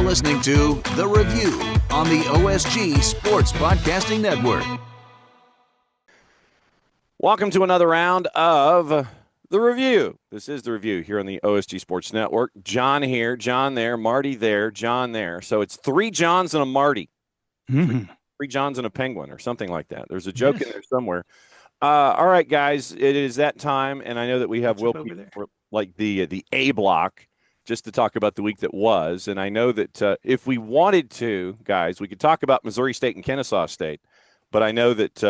listening to The Review on the OSG Sports Podcasting Network. Welcome to another round of The Review. This is The Review here on the OSG Sports Network. John here, John there, Marty there, John there. So it's three Johns and a Marty. Three Johns and a Penguin or something like that. There's a joke in there somewhere. All right, guys, it is that time, and I know that we have Wilkie for like the A block just to talk about the week that was. And I know that if we wanted to, guys, we could talk about Missouri State and Kennesaw State. But I know that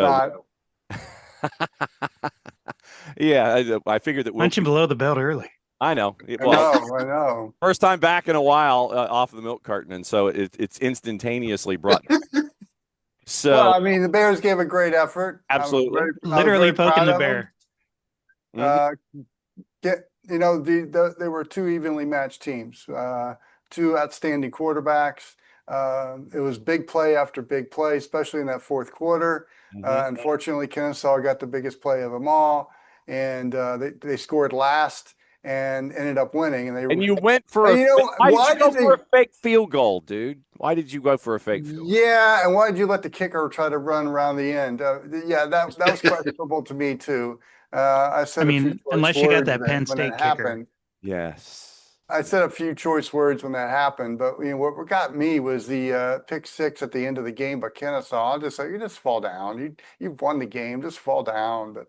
yeah, I figured that we'll punching below the belt early. I know. I know. First time back in a while off of the milk carton, and so it's instantaneously brought. So well, I mean, the Bears gave a great effort. Absolutely, literally poking the bear. They were two evenly matched teams, two outstanding quarterbacks. It was big play after big play, especially in that fourth quarter. Unfortunately, Kennesaw got the biggest play of them all, and they scored last and ended up winning. And you went for why did you go for a fake field goal, dude? Why did you go for a fake field goal? Yeah, and why did you let the kicker try to run around the end? That was questionable to me too. Unless you got that Penn State kicker. Yes. I said a few choice words when that happened, but what got me was the pick six at the end of the game by Kennesaw. I'll just say, you just fall down. You've won the game, just fall down. But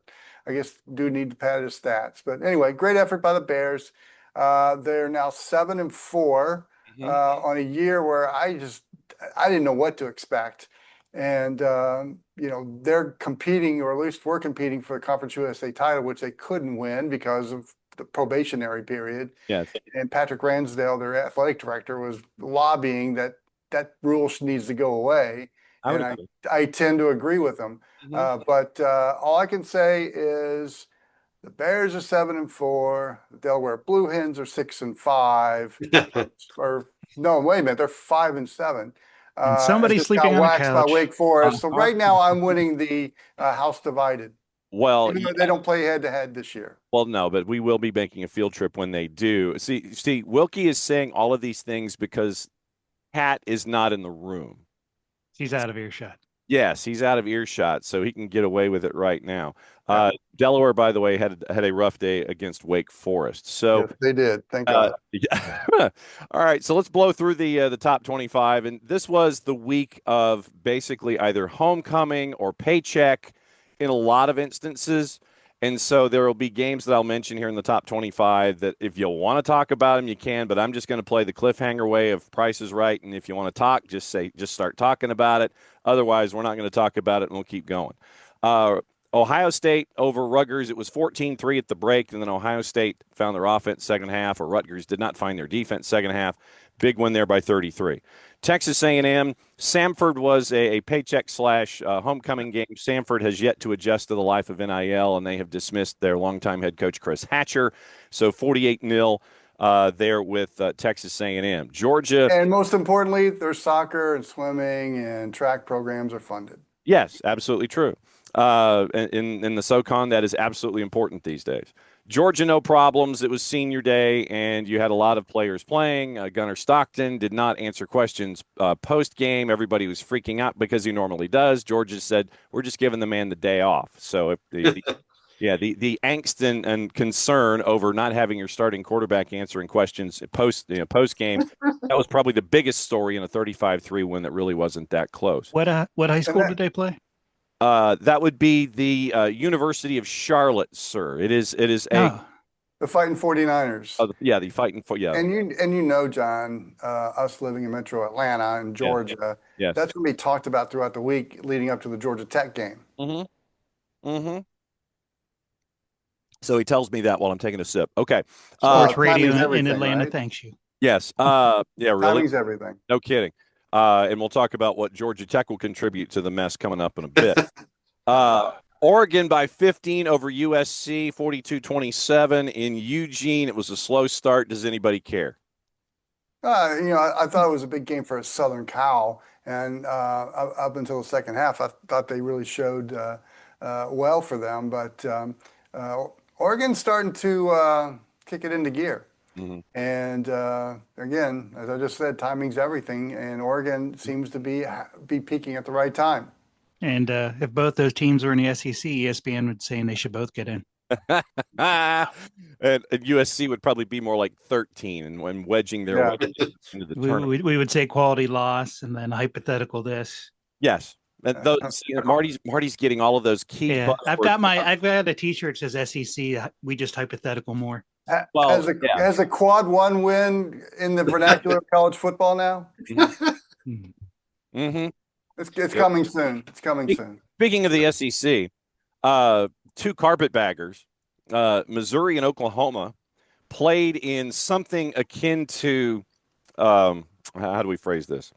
I guess do need to pad his stats. But anyway, great effort by the Bears. They're now 7-4 on a year where I didn't know what to expect. And, they're competing, or at least we're competing for the Conference USA title, which they couldn't win because of the probationary period. Yes. And Patrick Ransdale, their athletic director, was lobbying that rule needs to go away. I tend to agree with him. But all I can say is the Bears are 7-4. The Delaware Blue Hens are 6-5. Or no, wait a minute, they're 5-7. And somebody's sleeping on the couch. By Wake Forest. So right now I'm winning the house divided. Well, they don't play head-to-head this year. Well, no, but we will be making a field trip when they do. See, Wilkie is saying all of these things because Pat is not in the room. He's out of earshot. Yes, he's out of earshot, so he can get away with it right now. Delaware, by the way, had a rough day against Wake Forest. So yes, they did. Thank God. Yeah. All right, so let's blow through the top 25, and this was the week of basically either homecoming or paycheck in a lot of instances. And so there will be games that I'll mention here in the top 25 that if you'll want to talk about them, you can, but I'm just going to play the cliffhanger way of Price is Right. And if you want to talk, just start talking about it. Otherwise, we're not going to talk about it and we'll keep going. Ohio State over Rutgers. It was 14-3 at the break, and then Ohio State found their offense second half, or Rutgers did not find their defense second half. Big win there by 33. Texas A&M, Samford was a paycheck / homecoming game. Samford has yet to adjust to the life of NIL, and they have dismissed their longtime head coach, Chris Hatcher. So 48-0 there with Texas A&M. Georgia. And most importantly, their soccer and swimming and track programs are funded. Yes, absolutely true. In the SoCon, that is absolutely important these days. Georgia, no problems. It was senior day, and you had a lot of players playing. Gunnar Stockton did not answer questions post-game. Everybody was freaking out because he normally does. Georgia said, we're just giving the man the day off. So if the angst and concern over not having your starting quarterback answering questions post-game, that was probably the biggest story in a 35-3 win that really wasn't that close. What high school did they play? That would be the University of Charlotte, sir. It is the Fighting 49ers. The Fighting And John, us living in Metro Atlanta and Georgia, yes. That's going to be talked about throughout the week leading up to the Georgia Tech game. So he tells me that while I'm taking a sip. Okay. Sports radio in Atlanta, right? Thanks you. Yes. Yeah, really. Timing's everything. No kidding. And we'll talk about what Georgia Tech will contribute to the mess coming up in a bit. Oregon by 15 over USC, 42-27. In Eugene, it was a slow start. Does anybody care? I thought it was a big game for a Southern Cal. And up until the second half, I thought they really showed well for them. But Oregon's starting to kick it into gear. Mhm. And again, as I just said, timing's everything, and Oregon seems to be peaking at the right time. And if both those teams were in the SEC, ESPN would say they should both get in. And USC would probably be more like 13 and when wedging their Yeah. way into the We, tournament. we would say quality loss and then hypothetical this. Yes. And those, Marty's getting all of those key Yeah, buzzwords. I've got a T-shirt that says SEC. We just hypothetical more. Well, yeah. Has a quad one win in the vernacular of college football now? Mm-hmm. It's coming soon. It's coming soon. Speaking of the SEC, two carpetbaggers, Missouri and Oklahoma, played in something akin to how do we phrase this?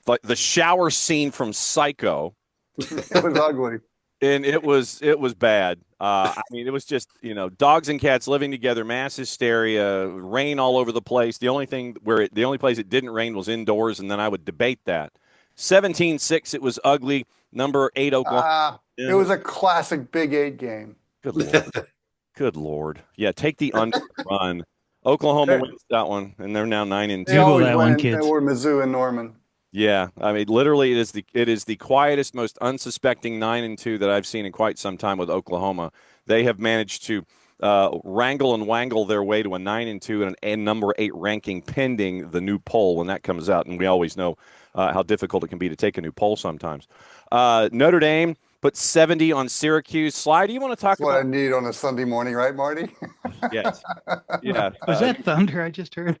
Like the shower scene from Psycho. It was ugly. And it was bad. I mean, it was just, dogs and cats living together, mass hysteria, rain all over the place. The only place it didn't rain was indoors, and then I would debate that. 17-6, it was ugly. Number 8 Oklahoma. It was a classic Big 8 game. Good Lord. Good Lord. Yeah, take the under run. Oklahoma wins that one, and they're now 9-2. They always that win, one, kids. or Mizzou and Norman. Yeah, I mean, literally, it is the quietest, most unsuspecting 9-2 that I've seen in quite some time with Oklahoma. They have managed to wrangle and wangle their way to a 9-2 and number 8 ranking, pending the new poll when that comes out. And we always know how difficult it can be to take a new poll sometimes. Notre Dame put 70 on Syracuse. Sly, do you want to talk That's what about? I need on a Sunday morning, right, Marty? Yes. Yeah. Was that thunder I just heard?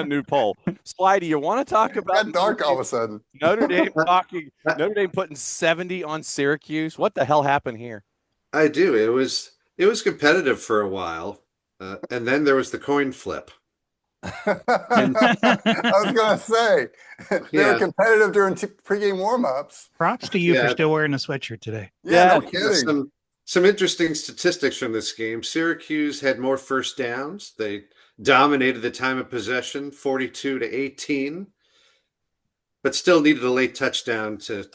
New poll. Sly, do you want to talk It about got dark all of a sudden. Notre Dame putting 70 on Syracuse? What the hell happened here? I do. It was competitive for a while, and then there was the coin flip. I was going to say, they were competitive during pregame warm-ups. Props to you for still wearing a sweatshirt today. Yeah, no kidding. Some interesting statistics from this game. Syracuse had more first downs. They dominated the time of possession, 42-18, but still needed a late touchdown to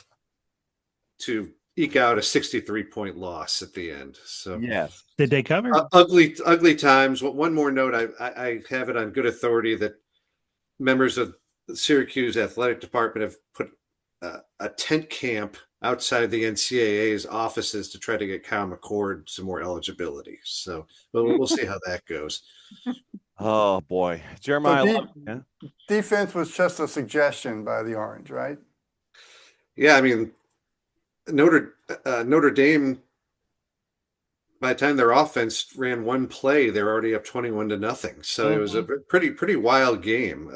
eke out a 63-point loss at the end. So yes, did they cover? Ugly times. One more note: I have it on good authority that members of the Syracuse athletic department have put a tent camp outside the NCAA's offices to try to get Kyle McCord some more eligibility. So we'll see how that goes. Oh boy, Jeremiah. Defense was just a suggestion by the Orange, right? Yeah, I mean, Notre Dame, by the time their offense ran one play, they're already up 21-0. So it was a pretty wild game.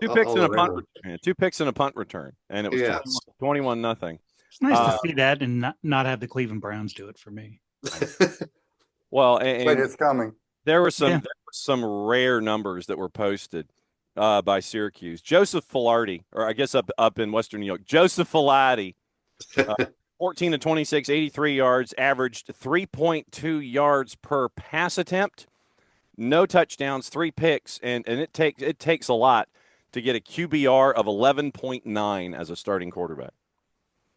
Two picks and a punt return, and it was 21-0. It's nice to see that and not have the Cleveland Browns do it for me. Well, but it's coming. There were some rare numbers that were posted by Syracuse. Joseph Filardi, or I guess up in Western New York, Joseph Filardi, 14 to 26, 83 yards, averaged 3.2 yards per pass attempt, no touchdowns, 3 picks, and it takes a lot to get a QBR of 11.9 as a starting quarterback.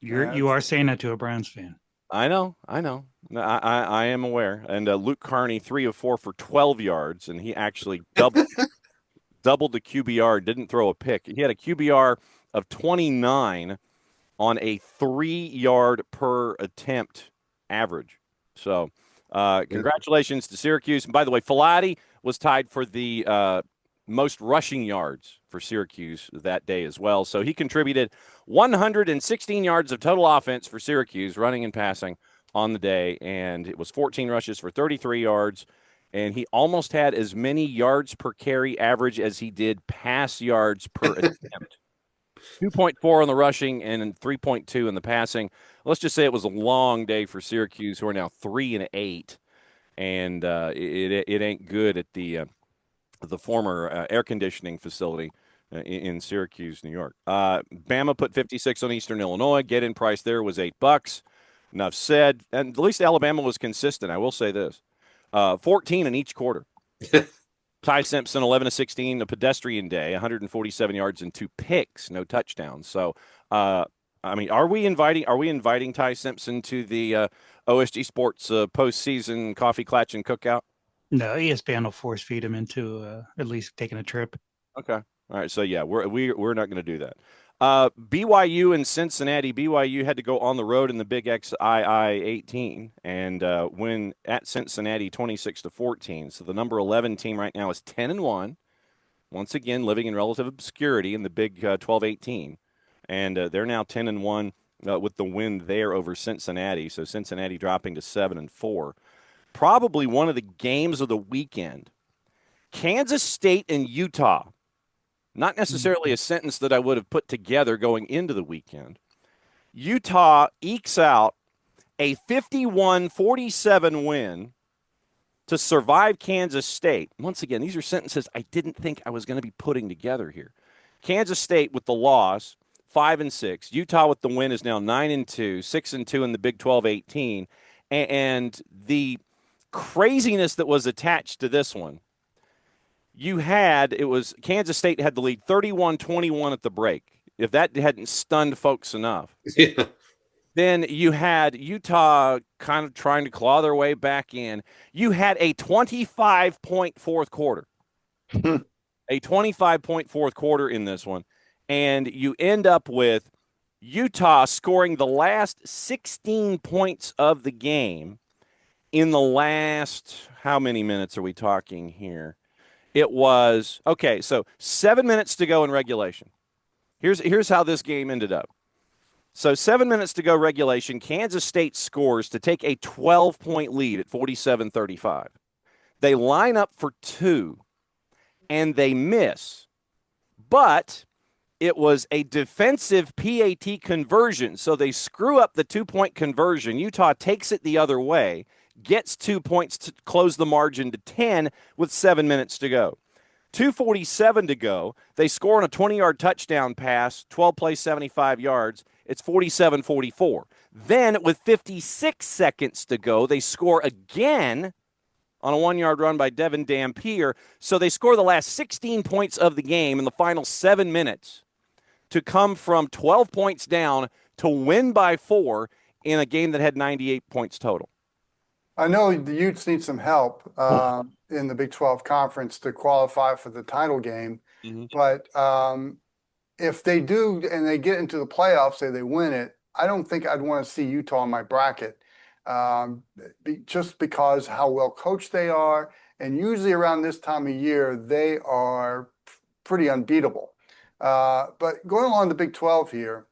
You are saying that to a Browns fan. I know. I am aware. And Luke Carney, 3 of 4 for 12 yards, and he actually doubled the QBR, didn't throw a pick. He had a QBR of 29 on a 3-yard per attempt average. So congratulations to Syracuse. And by the way, Filardi was tied for the most rushing yards for Syracuse that day as well. So he contributed 116 yards of total offense for Syracuse, running and passing on the day. And it was 14 rushes for 33 yards. And he almost had as many yards per carry average as he did pass yards per attempt. 2.4 on the rushing and 3.2 in the passing. Let's just say it was a long day for Syracuse, who are now 3-8, and it ain't good at the former air conditioning facility in Syracuse, New York. Bama put 56 on Eastern Illinois. Get-in price there was $8. Enough said. And at least Alabama was consistent. I will say this: 14 in each quarter. Ty Simpson, 11 of 16, a pedestrian day, 147 yards and 2 picks, no touchdowns. So, I mean, are we inviting Ty Simpson to the OSG Sports postseason coffee, klatch, and cookout? No, ESPN will force feed him into at least taking a trip. Okay. All right. So yeah, we're not going to do that. BYU and Cincinnati. BYU had to go on the road in the Big XII 18 and win at Cincinnati 26-14. So the number 11 team right now is 10-1. Once again, living in relative obscurity in the Big 12-18, and they're now 10-1 with the win there over Cincinnati. So Cincinnati dropping to 7-4. Probably one of the games of the weekend. Kansas State and Utah. Not necessarily a sentence that I would have put together going into the weekend. Utah ekes out a 51-47 win to survive Kansas State. Once again, these are sentences I didn't think I was going to be putting together here. Kansas State with the loss, 5-6. Utah with the win is now 9-2, 6-2 in the Big 12-18. And the craziness that was attached to this one, Kansas State had the lead 31-21 at the break. If that hadn't stunned folks enough. Yeah. Then you had Utah kind of trying to claw their way back in. You had a 25-point fourth quarter. A 25-point fourth quarter in this one. And you end up with Utah scoring the last 16 points of the game in the last, how many minutes are we talking here? It was, okay, so 7 minutes to go in regulation. Here's how this game ended up. So 7 minutes to go regulation, Kansas State scores to take a 12-point lead at 47-35. They line up for two, and they miss. But it was a defensive PAT conversion, so they screw up the two-point conversion. Utah takes it the other way, gets 2 points to close the margin to 10 with 7 minutes to go. 2:47 to go. They score on a 20-yard touchdown pass, 12 plays, 75 yards. It's 47-44. Then with 56 seconds to go, they score again on a 1-yard run by Devin Dampier. So they score the last 16 points of the game in the final 7 minutes to come from 12 points down to win by 4 in a game that had 98 points total. I know the Utes need some help in the Big 12 conference to qualify for the title game. But if they do and they get into the playoffs, say they win it, I don't think I'd want to see Utah in my bracket just because how well coached they are. And usually around this time of year, they are pretty unbeatable. But going along the Big 12 here,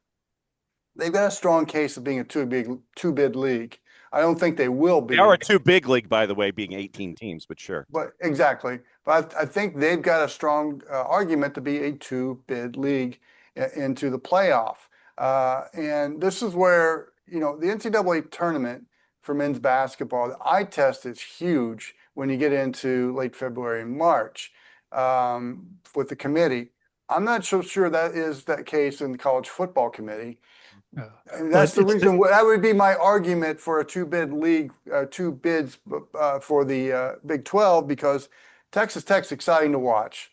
they've got a strong case of being a two-bid league. I don't think they will be. They are a two-big league, by the way, being 18 teams, but sure. But exactly. But I think they've got a strong argument to be a two-bid league into the playoff. And this is where, the NCAA tournament for men's basketball, the eye test is huge when you get into late February and March with the committee. I'm not so sure that is that case in the college football committee. And that's the reason that would be my argument for a two-bid league, two bids for the Big 12, because Texas Tech's exciting to watch.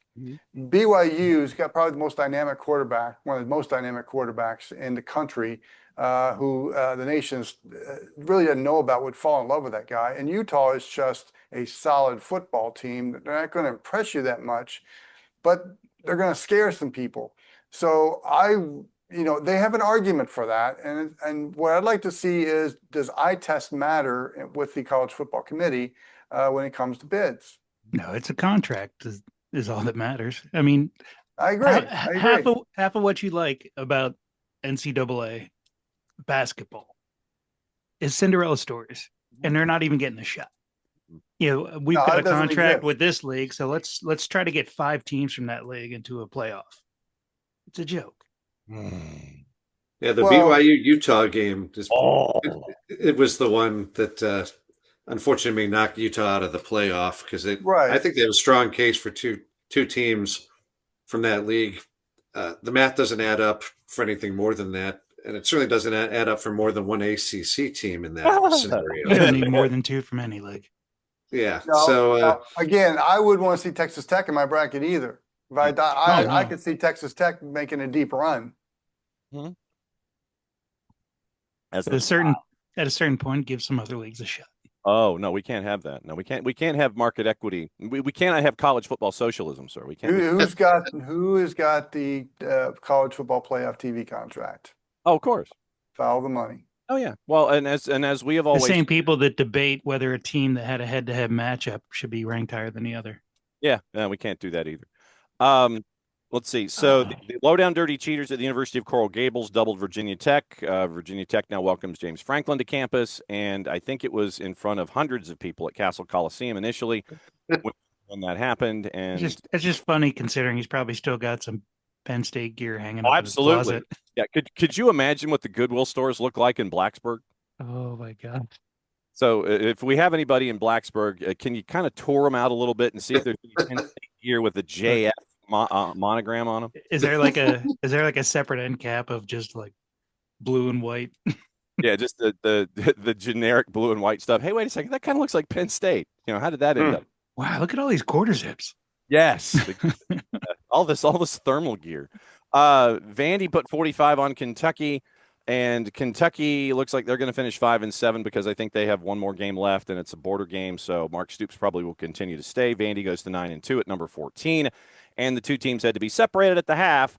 BYU's got probably the most dynamic quarterback, one of the most dynamic quarterbacks in the country, who the nation really doesn't know about, would fall in love with that guy. And Utah is just a solid football team. They're not going to impress you that much, but they're going to scare some people. So they have an argument for that. And what I'd like to see is, does eye test matter with the college football committee when it comes to bids? No, it's a contract is all that matters. I mean, I agree. Half of what you like about NCAA basketball is Cinderella stories, and they're not even getting a shot. We've got a contract with this league, so let's try to get 5 teams from that league into a playoff. It's a joke. Yeah, the BYU Utah game it was the one that unfortunately knocked Utah out of the playoff, because I think they have a strong case for two teams from that league. The math doesn't add up for anything more than that, and it certainly doesn't add up for more than one ACC team in that scenario. You don't need more than 2 from any league. Yeah. Again, I wouldn't want to see Texas Tech in my bracket either. If I could see Texas Tech making a deep run. At a certain point, give some other leagues a shot. Oh no, we can't have that. No, we can't. We can't have market equity. We cannot have college football socialism, sir. We can't. Who has got the college football playoff TV contract? Oh, of course. Follow the money. Oh yeah. Well, and as we have The always same people that debate whether a team that had a head-to-head matchup should be ranked higher than the other. Yeah, no, we can't do that either. Let's see. So the Lowdown Dirty Cheaters at the University of Coral Gables doubled Virginia Tech. Virginia Tech now welcomes James Franklin to campus, and I think it was in front of hundreds of people at Castle Coliseum initially when that happened. And It's just funny considering he's probably still got some Penn State gear hanging oh, up absolutely. in his closet. Yeah. Could you imagine what the Goodwill stores look like in Blacksburg? Oh my God. So if we have anybody in Blacksburg, can you kind of tour them out a little bit and see if there's any Penn State gear with a JF monogram on them? Is there like a separate end cap of just like blue and white? Yeah, just the generic blue and white stuff. Hey, wait a second, that kind of looks like Penn State. How did that end up? Wow, look at all these quarter zips. Yes, all this thermal gear. Vandy put 45 on Kentucky, and Kentucky looks like they're going to finish 5-7 because I think they have one more game left, and it's a border game. So Mark Stoops probably will continue to stay. Vandy goes to 9-2 at number 14, and the two teams had to be separated at the half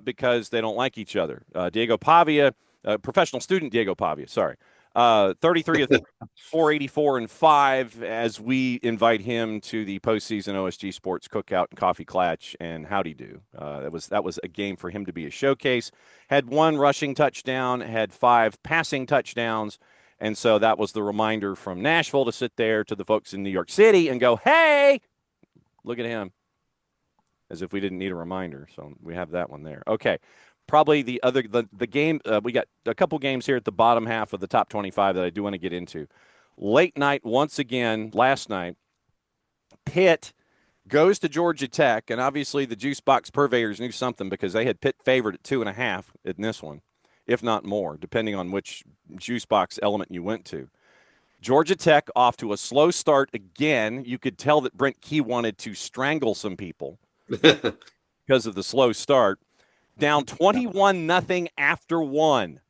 because they don't like each other. Diego Pavia, professional student Diego Pavia, sorry. 33 of 484 and 5 as we invite him to the postseason OSG Sports Cookout and Coffee Clatch and howdy do. That was a game for him to be a showcase. Had 1 rushing touchdown, had 5 passing touchdowns, and so that was the reminder from Nashville to sit there to the folks in New York City and go, hey, look at him, as if we didn't need a reminder. So we have that one there. Okay. Probably the game, we got a couple games here at the bottom half of the top 25 that I do want to get into. Late night, once again, last night, Pitt goes to Georgia Tech, and obviously the juice box purveyors knew something because they had Pitt favored at 2.5 in this one, if not more, depending on which juice box element you went to. Georgia Tech off to a slow start again. You could tell that Brent Key wanted to strangle some people because of the slow start. Down 21-0 after 1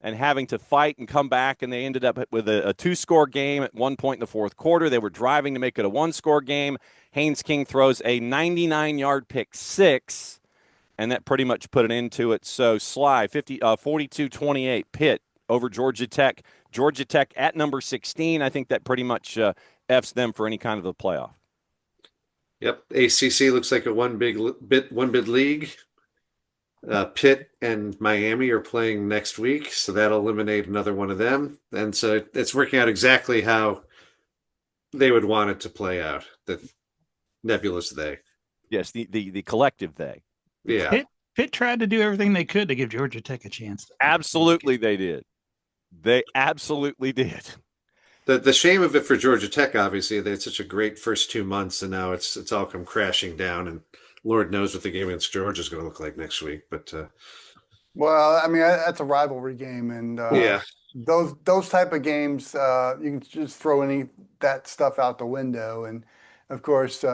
and having to fight and come back, and they ended up with a 2-score game at one point in the fourth quarter. They were driving to make it a 1-score game. Haynes King throws a 99-yard pick 6, and that pretty much put an end to it. So Sly, 42-28, Pitt over Georgia Tech. Georgia Tech at number 16. I think that pretty much F's them for any kind of a playoff. Yep, ACC looks like a one bid league. Pitt and Miami are playing next week, so that'll eliminate another one of them. And so it's working out exactly how they would want it to play out. The nebulous they. Yes, the collective they. Yeah. Pitt tried to do everything they could to give Georgia Tech a chance. Absolutely, they did. They absolutely did. The shame of it for Georgia Tech, obviously, they had such a great first 2 months, and now it's all come crashing down, and Lord knows what the game against Georgia is going to look like next week. But well, I mean, that's a rivalry game, and yeah, those type of games, you can just throw that stuff out the window. And of course, the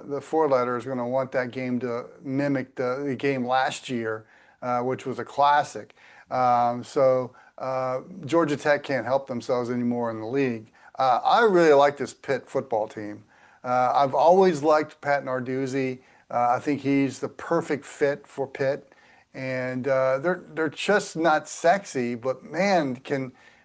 4-letter is going to want that game to mimic the game last year, which was a classic. So Georgia Tech can't help themselves anymore in the league. I really like this Pitt football team. I've always liked Pat Narduzzi. I think he's the perfect fit for Pitt, and they're just not sexy, but man,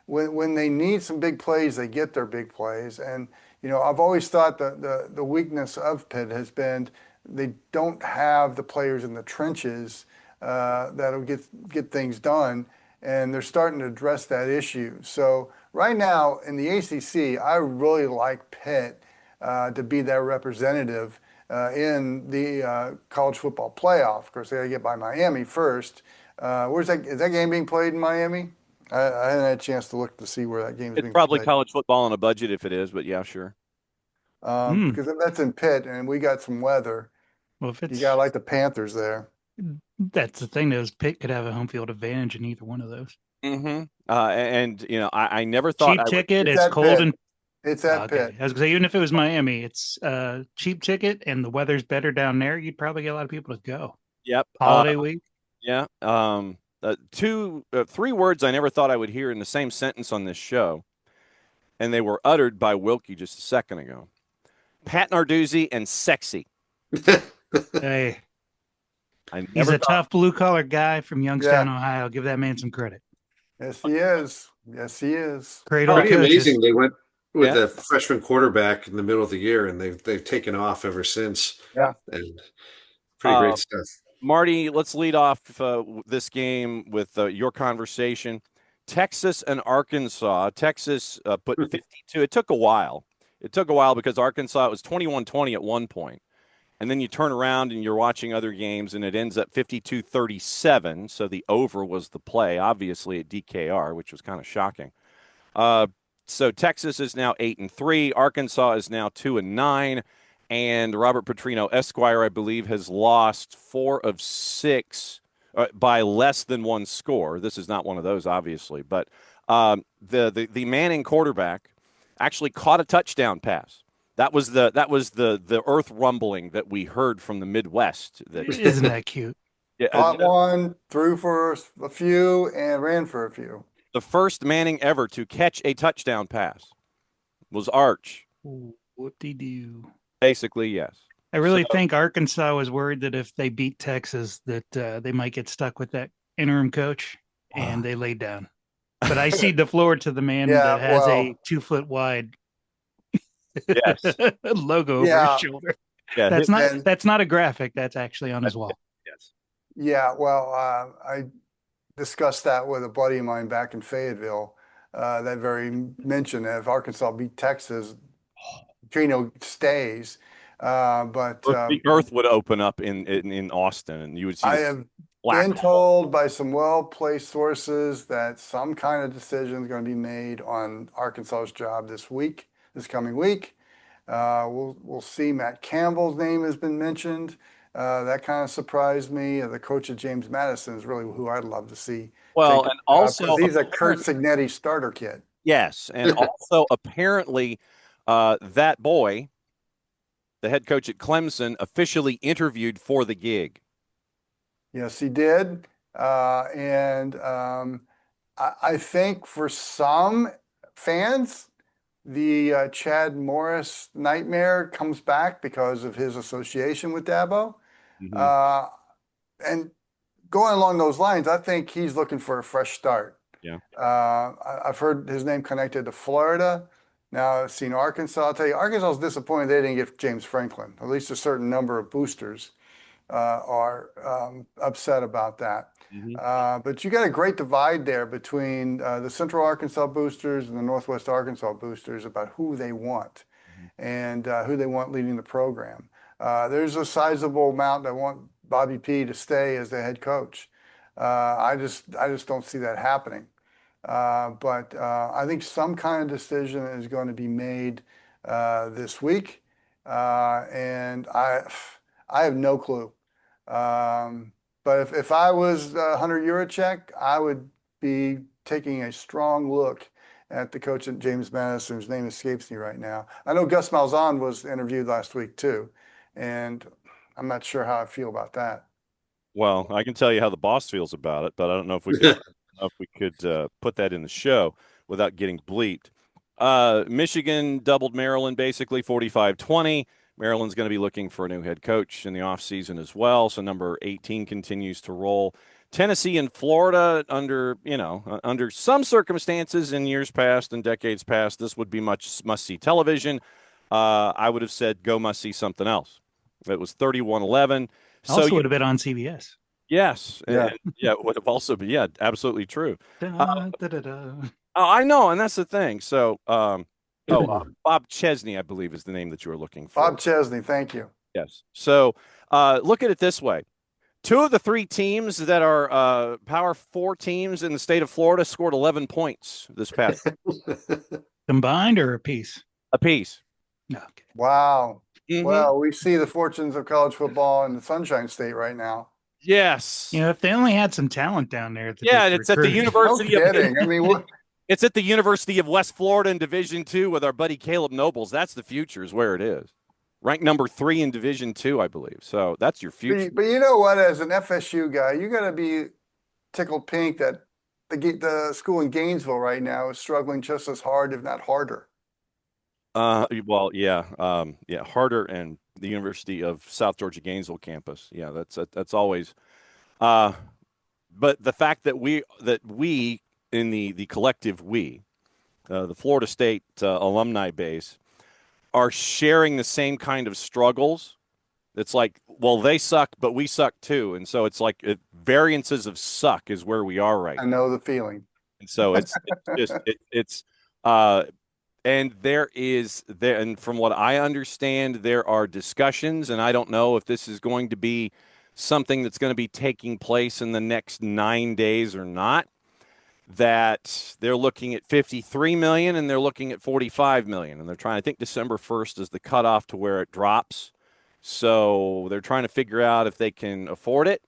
when they need some big plays, they get their big plays. And I've always thought that the weakness of Pitt has been they don't have the players in the trenches that'll get things done, and they're starting to address that issue. So right now in the ACC, I really like Pitt to be their representative in the college football playoff. Of course, they got to get by Miami first. Is that game being played in Miami? I hadn't had a chance to look to see where that game is being played. It's probably college football on a budget if it is, but yeah, sure. Because that's in Pitt, and we got some weather. Well, if you got to like the Panthers there. That's the thing, though, is Pitt could have a home field advantage in either one of those. Mm-hmm. And I never thought cheap ticket. It's cold Pitt. and it's at Pitt. I was gonna say, even if it was Miami, it's cheap ticket and the weather's better down there. You'd probably get a lot of people to go. Yep. Holiday week. Yeah. 3 words I never thought I would hear in the same sentence on this show. and they were uttered by Wilkie just a second ago. Pat Narduzzi and sexy. Hey, I he's never a tough blue-collar guy from Youngstown, Yeah. Ohio. Give that man some credit. Yes, he is. Yes, he is. Cradle Pretty coaches. amazing. They went with Yeah. a freshman quarterback in the middle of the year, and they've taken off ever since. Yeah. And pretty great stuff. Marty, let's lead off this game with your conversation. Texas and Arkansas. Texas put 52. It took a while. It took a while because Arkansas, it was 21-20 at one point. And then you turn around and you're watching other games, and it ends up 52-37. So the over was the play, obviously, at DKR, which was kind of shocking. So Texas is now 8-3. Arkansas is now 2-9. And Robert Petrino Esquire, I believe, has lost 4 of 6 by less than one score. This is not one of those, obviously. But the Manning quarterback actually caught a touchdown pass. That was the earth rumbling that we heard from the Midwest. Isn't that cute? Yeah, Caught one, threw for a few, and ran for a few. the first Manning ever to catch a touchdown pass was Arch. Whoop-de-doo. Basically, yes. I really think Arkansas was worried that if they beat Texas, that they might get stuck with that interim coach, and they laid down. But I cede the floor to the man that has a 2 foot wide Yes. logo over Yeah. his shoulder. Yeah, That's not a graphic. That's actually on his wall. yes. Yeah, well, I discussed that with a buddy of mine back in Fayetteville. That very mention that if Arkansas beat Texas, Trino stays. But The earth would open up in Austin, and you would see. I have black been told by some well-placed sources that some kind of decision is going to be made on Arkansas's job this coming week. We'll see. Matt Campbell's name has been mentioned. That kind of surprised me. The coach of James Madison is really who I'd love to see. Well, take and the job, also 'cause he's a Kurt Signetti starter kid. yes, and also apparently that boy, the head coach at Clemson, officially interviewed for the gig. Yes, he did. I think for some fans, the Chad Morris nightmare comes back because of his association with Dabo. And going along those lines, I think he's looking for a fresh start. Yeah. I've heard his name connected to Florida. Now I've seen Arkansas. I'll tell you, Arkansas is disappointed they didn't get James Franklin. At least a certain number of boosters are upset about that. But you got a great divide there between the Central Arkansas boosters and the Northwest Arkansas boosters about who they want and who they want leading the program. There's a sizable amount that want Bobby P to stay as the head coach. I just don't see that happening. But I think some kind of decision is going to be made this week, and I have no clue. But if I was Hunter Yurachek, I would be taking a strong look at the coach at James Madison, whose name escapes me right now. I know Gus Malzahn was interviewed last week too, and I'm not sure how I feel about that. Well, I can tell you how the boss feels about it, but I don't know if we could put that in the show without getting bleeped. Michigan doubled Maryland basically 45-20. Maryland's going to be looking for a new head coach in the offseason as well. So number 18 continues to roll. Tennessee and Florida under some circumstances in years past and decades past, this would be much must-see television. I would have said go must-see something else. It was 31-11. Also would have been on CBS. Yes. Yeah. And, it would have also been, absolutely true. Da, da, da, da. I know, and that's the thing. So, Bob Chesney, I believe, is the name that you were looking for. Bob Chesney, thank you. Yes. So, look at it this way: 2 of the 3 teams that are Power 4 teams in the state of Florida scored 11 points this past Combined or a piece? apiece. No. Okay. Wow. Mhm. Well, we see the fortunes of college football in the Sunshine State right now. Yes. You know, if they only had some talent down there. At the It's at the No University of. kidding. I mean, what? It's at the University of West Florida in Division II with our buddy Caleb Nobles. That's the future, is where it is. Ranked number 3 in Division II, I believe. So that's your future. But you know what? As an FSU guy, you got to be tickled pink that the school in Gainesville right now is struggling just as hard, if not harder. Well, yeah, Harder and the University of South Georgia Gainesville campus. Yeah, that's always. But the fact that we in the collective the Florida State alumni base, are sharing the same kind of struggles. It's like, well, they suck, but we suck too, and so it's like variances of suck is where we are right I now. know the feeling. And so and and from what I understand, there are discussions, and I don't know if this is going to be something that's going to be taking place in the next 9 days or not, that they're looking at 53 million and they're looking at 45 million, and they're trying, I think December 1st is the cutoff to where it drops. So they're trying to figure out if they can afford it,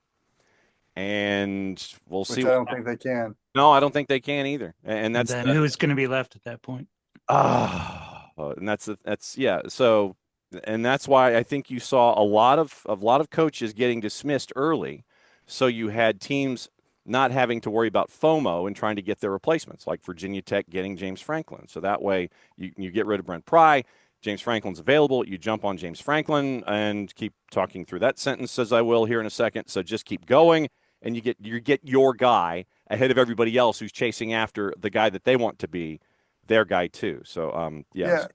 and we'll see. Which I don't think they can. No, I don't think they can either. And that's then who's going to be left at that point? And that's yeah. So, and that's why I think you saw a lot of coaches getting dismissed early. So you had teams not having to worry about FOMO and trying to get their replacements, like Virginia Tech getting James Franklin. So that way you get rid of Brent Pry. James Franklin's available. You jump on James Franklin and keep talking through that sentence, as I will here in a second. So just keep going, and you get your guy ahead of everybody else who's chasing after the guy that they want to be their guy too. So yes.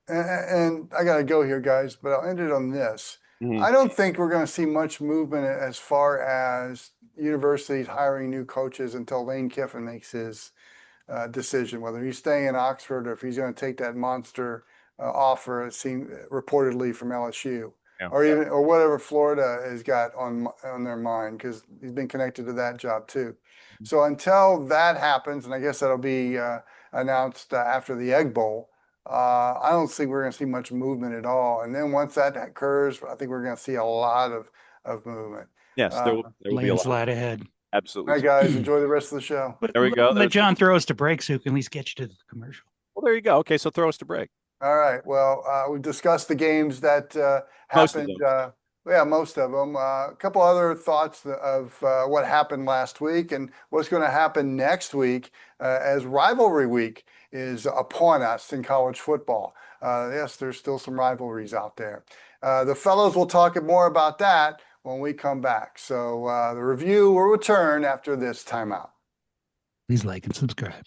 Yeah, and I got to go here, guys, but I'll end it on this. Mhm. I don't think we're going to see much movement as far as universities hiring new coaches until Lane Kiffin makes his decision, whether he's staying in Oxford or if he's going to take that monster offer, it seemed reportedly from LSU, or whatever Florida has got on their mind, because he's been connected to that job too. So until that happens, and I guess that'll be announced after the Egg Bowl, I don't think we're going to see much movement at all. And then once that occurs, I think we're going to see a lot of movement. Yes, there will be a lot. Landslide ahead. Absolutely. All right, guys, enjoy the rest of the show. There we go. Let John throw us to break so we can at least get you to the commercial. Well, there you go. Okay, so throw us to break. All right. Well, we've discussed the games that happened. Most of them. A couple other thoughts of what happened last week and what's going to happen next week as rivalry week is upon us in college football. Yes, there's still some rivalries out there. The fellows will talk more about that when we come back. So the review will return after this timeout. Please like and subscribe.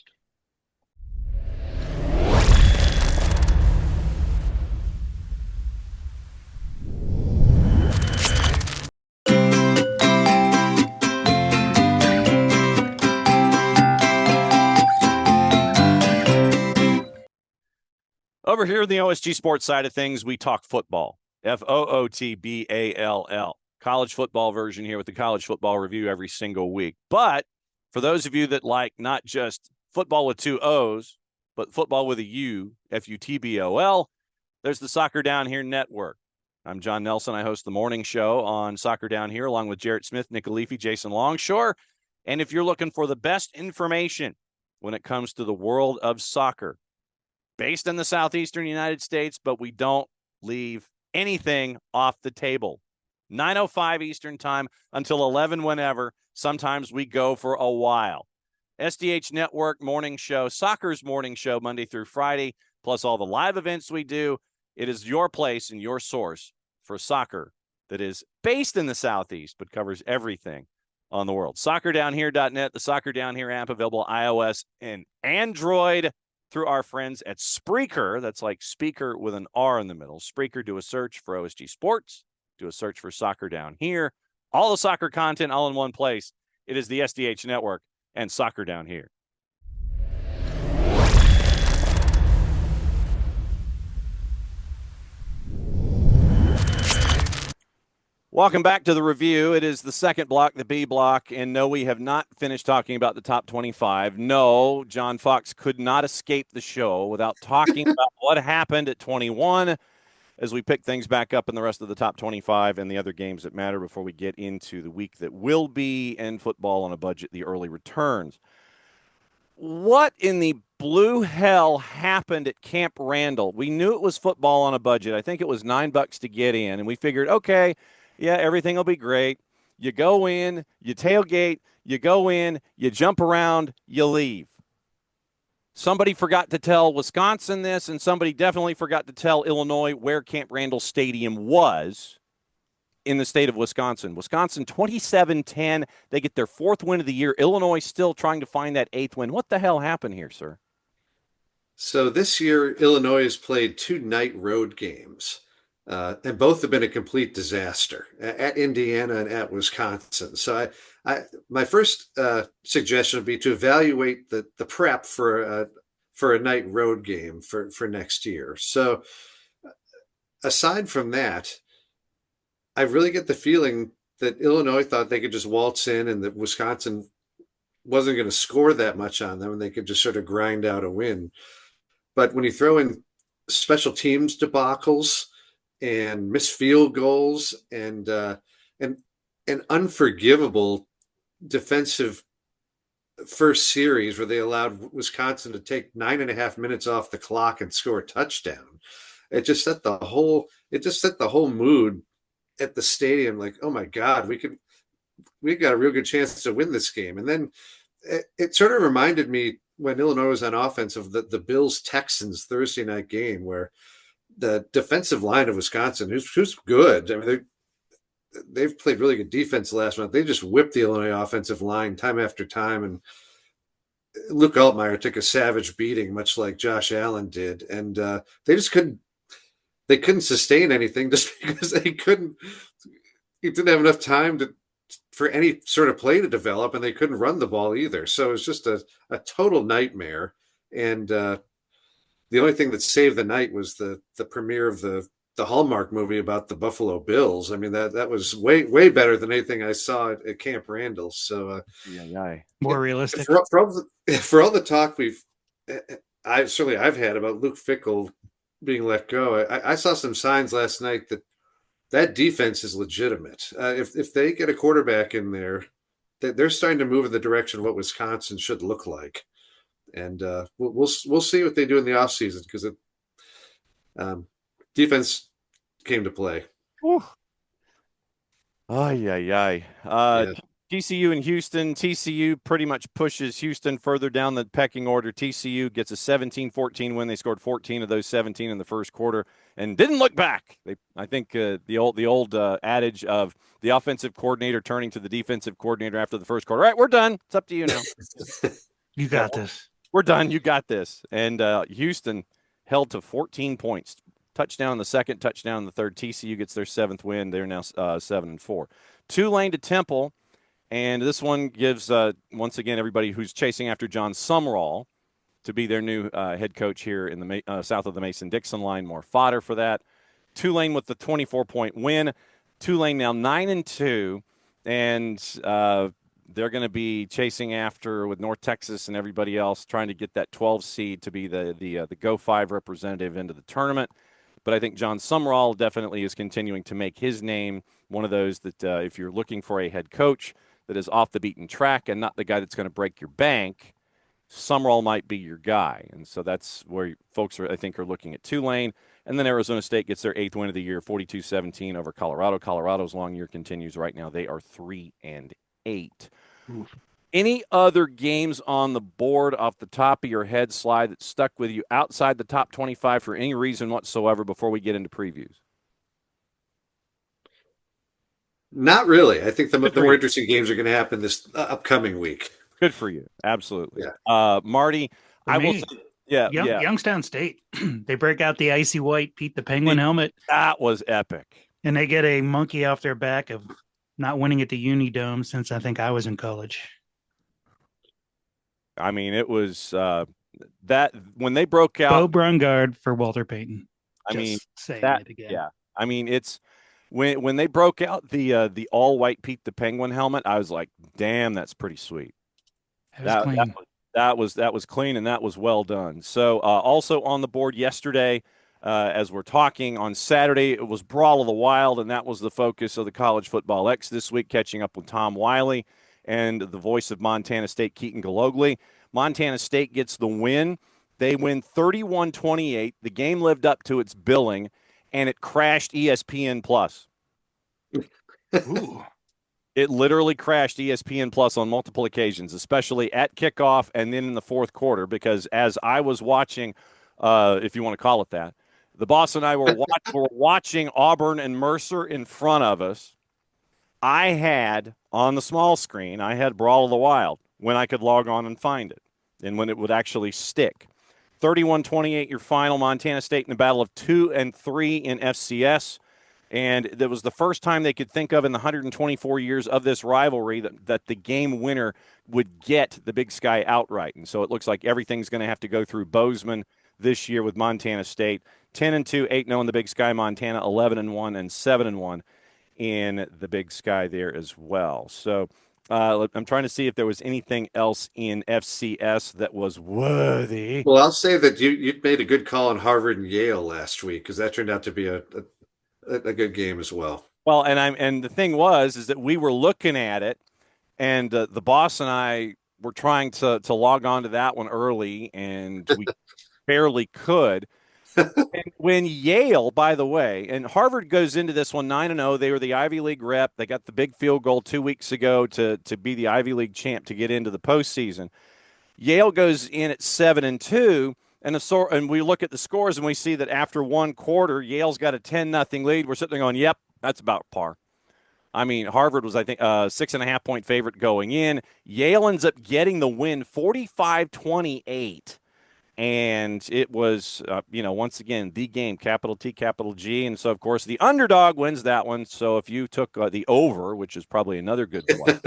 Over here in the OSG sports side of things, we talk football. FOOTBALL. College football version here with the college football review every single week. But for those of you that like not just football with two O's, but football with a U, FUTBOL, there's the Soccer Down Here Network. I'm John Nelson. I host the morning show on Soccer Down Here along with Jarrett Smith, Nick Alifi, Jason Longshore. And if you're looking for the best information when it comes to the world of soccer, based in the southeastern United States, but we don't leave anything off the table. 9:05 Eastern time until 11 whenever. Sometimes we go for a while. SDH Network morning show, soccer's morning show, Monday through Friday, plus all the live events we do. It is your place and your source for soccer that is based in the Southeast, but covers everything on the world. SoccerDownHere.net, the Soccer Down Here app, available iOS and Android through our friends at Spreaker. That's like speaker with an R in the middle. Spreaker, do a search for OSG Sports. Do a search for Soccer Down Here. All the soccer content all in one place. It is the SDH Network and Soccer Down Here. Welcome back to the review. It is the second block, the B block, and no, we have not finished talking about the top 25. No, John Fox could not escape the show without talking about what happened at 21 as we pick things back up in the rest of the top 25 and the other games that matter before we get into the week that will be in football on a budget, the early returns. What in the blue hell happened at Camp Randall? We knew it was football on a budget. I think it was $9 to get in, and we figured, okay, yeah, everything will be great. You go in, you tailgate, You go in, you jump around, you leave. Somebody forgot to tell Wisconsin this, and somebody definitely forgot to tell Illinois where Camp Randall Stadium was in the state of Wisconsin. Wisconsin 27-10. They get their 4th win of the year. Illinois still trying to find that 8th win. What the hell happened here, sir? So this year, Illinois has played 2 night road games, and both have been a complete disaster at Indiana and at Wisconsin. So my first suggestion would be to evaluate the prep for a night road game for next year. So aside from that, I really get the feeling that Illinois thought they could just waltz in and that Wisconsin wasn't going to score that much on them and they could just sort of grind out a win. But when you throw in special teams debacles and missed field goals and an unforgivable defensive first series where they allowed Wisconsin to take 9.5 minutes off the clock and score a touchdown, it just set the whole mood at the stadium. Like, oh my God, we got a real good chance to win this game. And then it sort of reminded me when Illinois was on offense of the Bills-Texans Thursday night game, where the defensive line of Wisconsin, who's good. I mean, they've played really good defense last month. They just whipped the Illinois offensive line time after time. And Luke Altmaier took a savage beating, much like Josh Allen did. And they just couldn't sustain anything just because he didn't have enough time for any sort of play to develop, and they couldn't run the ball either. So it was just a total nightmare. And the only thing that saved the night was the premiere of the Hallmark movie about the Buffalo Bills. I mean, that was way better than anything I saw at Camp Randall. So more realistic. For all the talk I've had about Luke Fickell being let go, I saw some signs last night that defense is legitimate. If they get a quarterback in there, they're starting to move in the direction of what Wisconsin should look like. And we'll see what they do in the offseason, because defense came to play. TCU and Houston. TCU pretty much pushes Houston further down the pecking order. TCU gets a 17-14 win. They scored 14 of those 17 in the first quarter and didn't look back. I think the old adage of the offensive coordinator turning to the defensive coordinator after the first quarter. All right, we're done. It's up to you now. You got this. We're done. You got this. And Houston held to 14 points. Touchdown in the second, touchdown in the third. TCU gets their 7th win. They're now 7-4. Tulane to Temple. And this one gives, once again, everybody who's chasing after John Sumrall to be their new head coach here in the south of the Mason-Dixon line more fodder for that. Tulane with the 24-point win. Tulane now 9-2, and they're going to be chasing after with North Texas and everybody else trying to get that 12 seed to be the Go 5 representative into the tournament. But I think John Sumrall definitely is continuing to make his name one of those that if you're looking for a head coach that is off the beaten track and not the guy that's going to break your bank, Sumrall might be your guy. And so that's where folks I think are looking at Tulane. And then Arizona State gets their 8th win of the year, 42-17 over Colorado. Colorado's long year continues right now. They are 3-8. Oof. Any other games on the board off the top of your head, Sly, that stuck with you outside the top 25 for any reason whatsoever before we get into previews? Not really. I think the more interesting games are going to happen this upcoming week. Good for you. Absolutely. Yeah. Marty, I will say, Youngstown State, they break out the icy white Pete the Penguin helmet. That was epic. And they get a monkey off their back of not winning at the Unidome since I think I was in college. I mean, it was that when they broke out. Bo Brungard for Walter Payton. Saying it again. Yeah. I mean, it's when they broke out the all white Pete the Penguin helmet, I was like, damn, that's pretty sweet. That was clean, and that was well done. So also on the board yesterday, as we're talking on Saturday, it was Brawl of the Wild, and that was the focus of the College Football X this week, catching up with Tom Wiley and the voice of Montana State, Keaton Galogly. Montana State gets the win. They win 31-28. The game lived up to its billing, and it crashed ESPN Plus. Ooh. It literally crashed ESPN Plus on multiple occasions, especially at kickoff and then in the fourth quarter, because as I was watching, if you want to call it that, the boss and I were watching Auburn and Mercer in front of us. I had on the small screen, I had Brawl of the Wild when I could log on and find it and when it would actually stick. 31-28 your final, Montana State in a battle of 2 and 3 in FCS. And that was the first time they could think of in the 124 years of this rivalry that the game winner would get the Big Sky outright. And so it looks like everything's going to have to go through Bozeman this year with Montana State. 10-2, 8-0 in the Big Sky, Montana 11-1 and 7-1 in the Big Sky there as well. So I'm trying to see if there was anything else in FCS that was worthy. Well, I'll say that you made a good call on Harvard and Yale last week, because that turned out to be a good game as well. Well, and the thing is that we were looking at it, and the boss and I were trying to log on to that one early, and we barely could. And when Yale, by the way, and Harvard goes into this one 9-0, they were the Ivy League rep. They got the big field goal 2 weeks ago to be the Ivy League champ to get into the postseason. Yale goes in at 7-2. And we look at the scores and we see that after one quarter, Yale's got a 10-0 lead. We're sitting there going, yep, that's about par. I mean, Harvard was, I think, 6.5-point favorite going in. Yale ends up getting the win 45-28. And it was, once again, the game, capital T, capital G. And so, of course, the underdog wins that one. So if you took the over, which is probably another good one,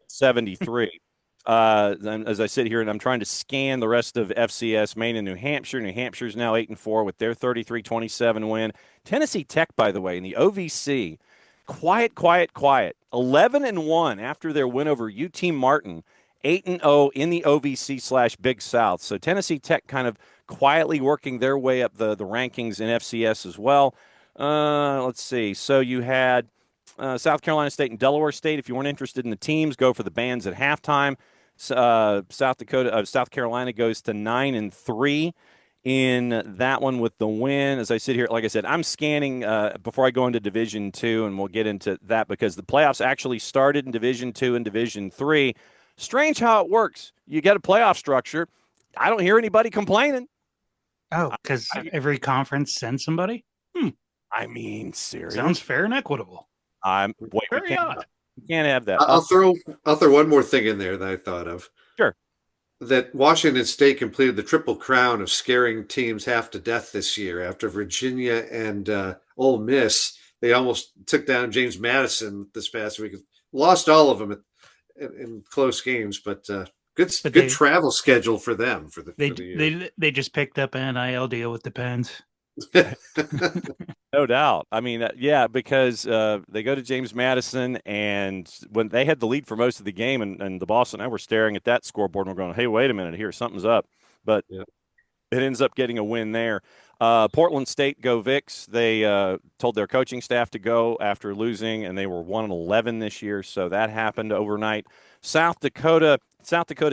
73. As I sit here and I'm trying to scan the rest of FCS, Maine and New Hampshire. New Hampshire's now 8-4 with their 33-27 win. Tennessee Tech, by the way, in the OVC, quiet. 11-1 after their win over UT Martin. 8-0 in the OVC/Big South. So Tennessee Tech kind of quietly working their way up the rankings in FCS as well. Let's see. So you had South Carolina State and Delaware State. If you weren't interested in the teams, go for the bands at halftime. South Carolina goes to 9-3 in that one with the win. As I sit here, like I said, I'm scanning before I go into Division II, and we'll get into that because the playoffs actually started in Division II and Division III. Strange how it works. You get a playoff structure. I don't hear anybody complaining. Oh, because every conference sends somebody? I mean, seriously. Sounds fair and equitable. We can't have that. I'll throw one more thing in there that I thought of. Sure. That Washington State completed the triple crown of scaring teams half to death this year. After Virginia and Ole Miss, they almost took down James Madison this past week. Lost all of them in close games, but good travel schedule for them for the year. They just picked up an NIL deal with the Pens. No doubt. I mean, because they go to James Madison, and when they had the lead for most of the game, and the boss and I were staring at that scoreboard, and we're going, hey, wait a minute here, something's up. But it ends up getting a win there. Portland State go Vicks. They told their coaching staff to go after losing, and they were 1-11 this year, so that happened overnight. South Dakota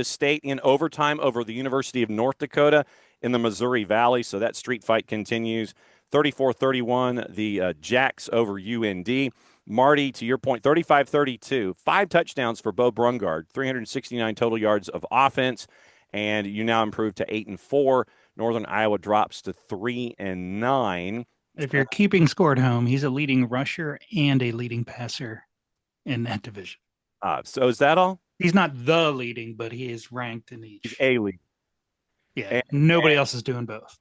State in overtime over the University of North Dakota in the Missouri Valley, so that street fight continues. 34-31, the Jacks over UND. Marty, to your point, 35-32, 5 touchdowns for Bo Brungard, 369 total yards of offense, and you now improve to 8-4. Northern Iowa drops to 3-9. If you're keeping score at home, he's a leading rusher and a leading passer in that division. So is that all? He's not the leading, but he is ranked in each. He's a lead. Yeah, nobody else is doing both.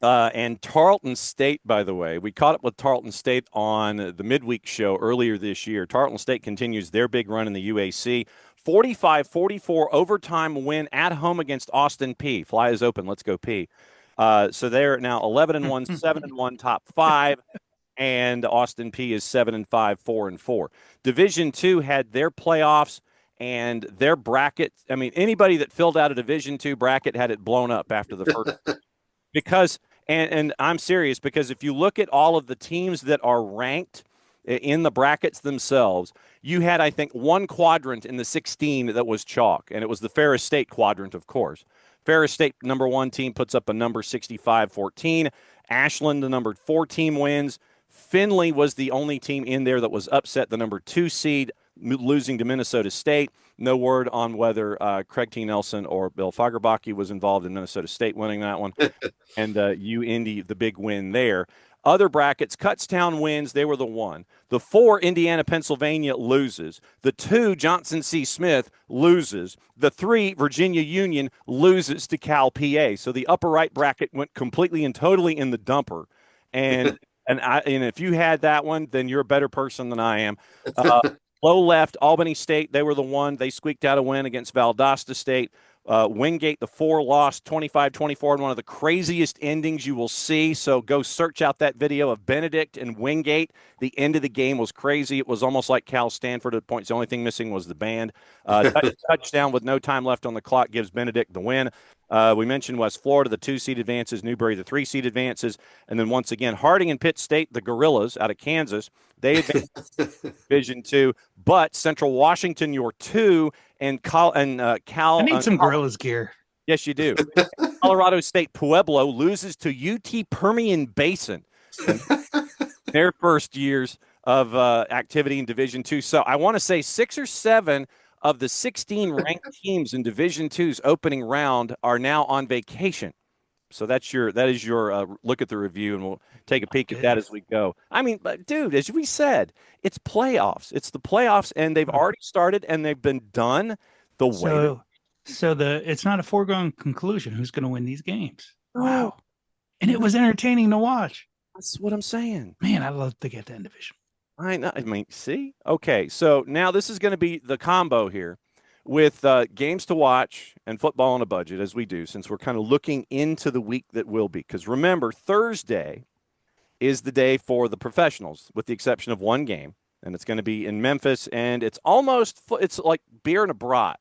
And Tarleton State, by the way, we caught up with Tarleton State on the midweek show earlier this year. Tarleton State continues their big run in the UAC. 45-44 overtime win at home against Austin Peay. Fly is open. Let's go Peay. So they're now 11-1, 7-1, top 5. And Austin Peay is 7-5, 4-4. Division II had their playoffs and their bracket. I mean, anybody that filled out a Division II bracket had it blown up after the first. Because, and I'm serious, because if you look at all of the teams that are ranked in the brackets themselves, you had, I think, one quadrant in the 16 that was chalk, and it was the Ferris State quadrant, of course. Ferris State, number 1 team, puts up a number 65-14. Ashland, the number 4 team, wins. Findlay was the only team in there that was upset, the number 2 seed. losing to Minnesota State. No word on whether Craig T. Nelson or Bill Fagerbacke was involved in Minnesota State winning that one. And Indy, the big win there. Other brackets, Kutztown wins. They were the 1. The 4, Indiana, Pennsylvania loses. The 2, Johnson C. Smith loses. The 3, Virginia Union loses to Cal PA. So the upper right bracket went completely and totally in the dumper. And and if you had that one, then you're a better person than I am. Low left, Albany State, they were the 1. They squeaked out a win against Valdosta State. Wingate, the 4, lost 25-24 in one of the craziest endings you will see. So go search out that video of Benedict and Wingate. The end of the game was crazy. It was almost like Cal Stanford at points. The only thing missing was the band. Touchdown with no time left on the clock gives Benedict the win. We mentioned West Florida, the 2-seed advances, Newberry, the 3-seed advances. And then once again, Harding and Pitt State, the Gorillas out of Kansas, they advanced Division II. But Central Washington, your 2, and Cal. I need some Gorillas gear. Yes, you do. Colorado State Pueblo loses to UT Permian Basin in their first years of activity in Division II. So I want to say 6 or 7 of the 16 ranked teams in Division II's opening round are now on vacation. So that is your look at the review, and we'll take a peek at that as we go. I mean, dude, as we said, it's playoffs. It's the playoffs, and they've already started, and they've been done the way. So it's not a foregone conclusion who's going to win these games. Wow. And it was entertaining to watch. That's what I'm saying. Man, I'd love to get that division. I mean, see? Okay, so now this is going to be the combo here with games to watch and football on a budget, as we do, since we're kind of looking into the week that will be. Because remember, Thursday is the day for the professionals, with the exception of one game, and it's going to be in Memphis, and it's like beer and a brat.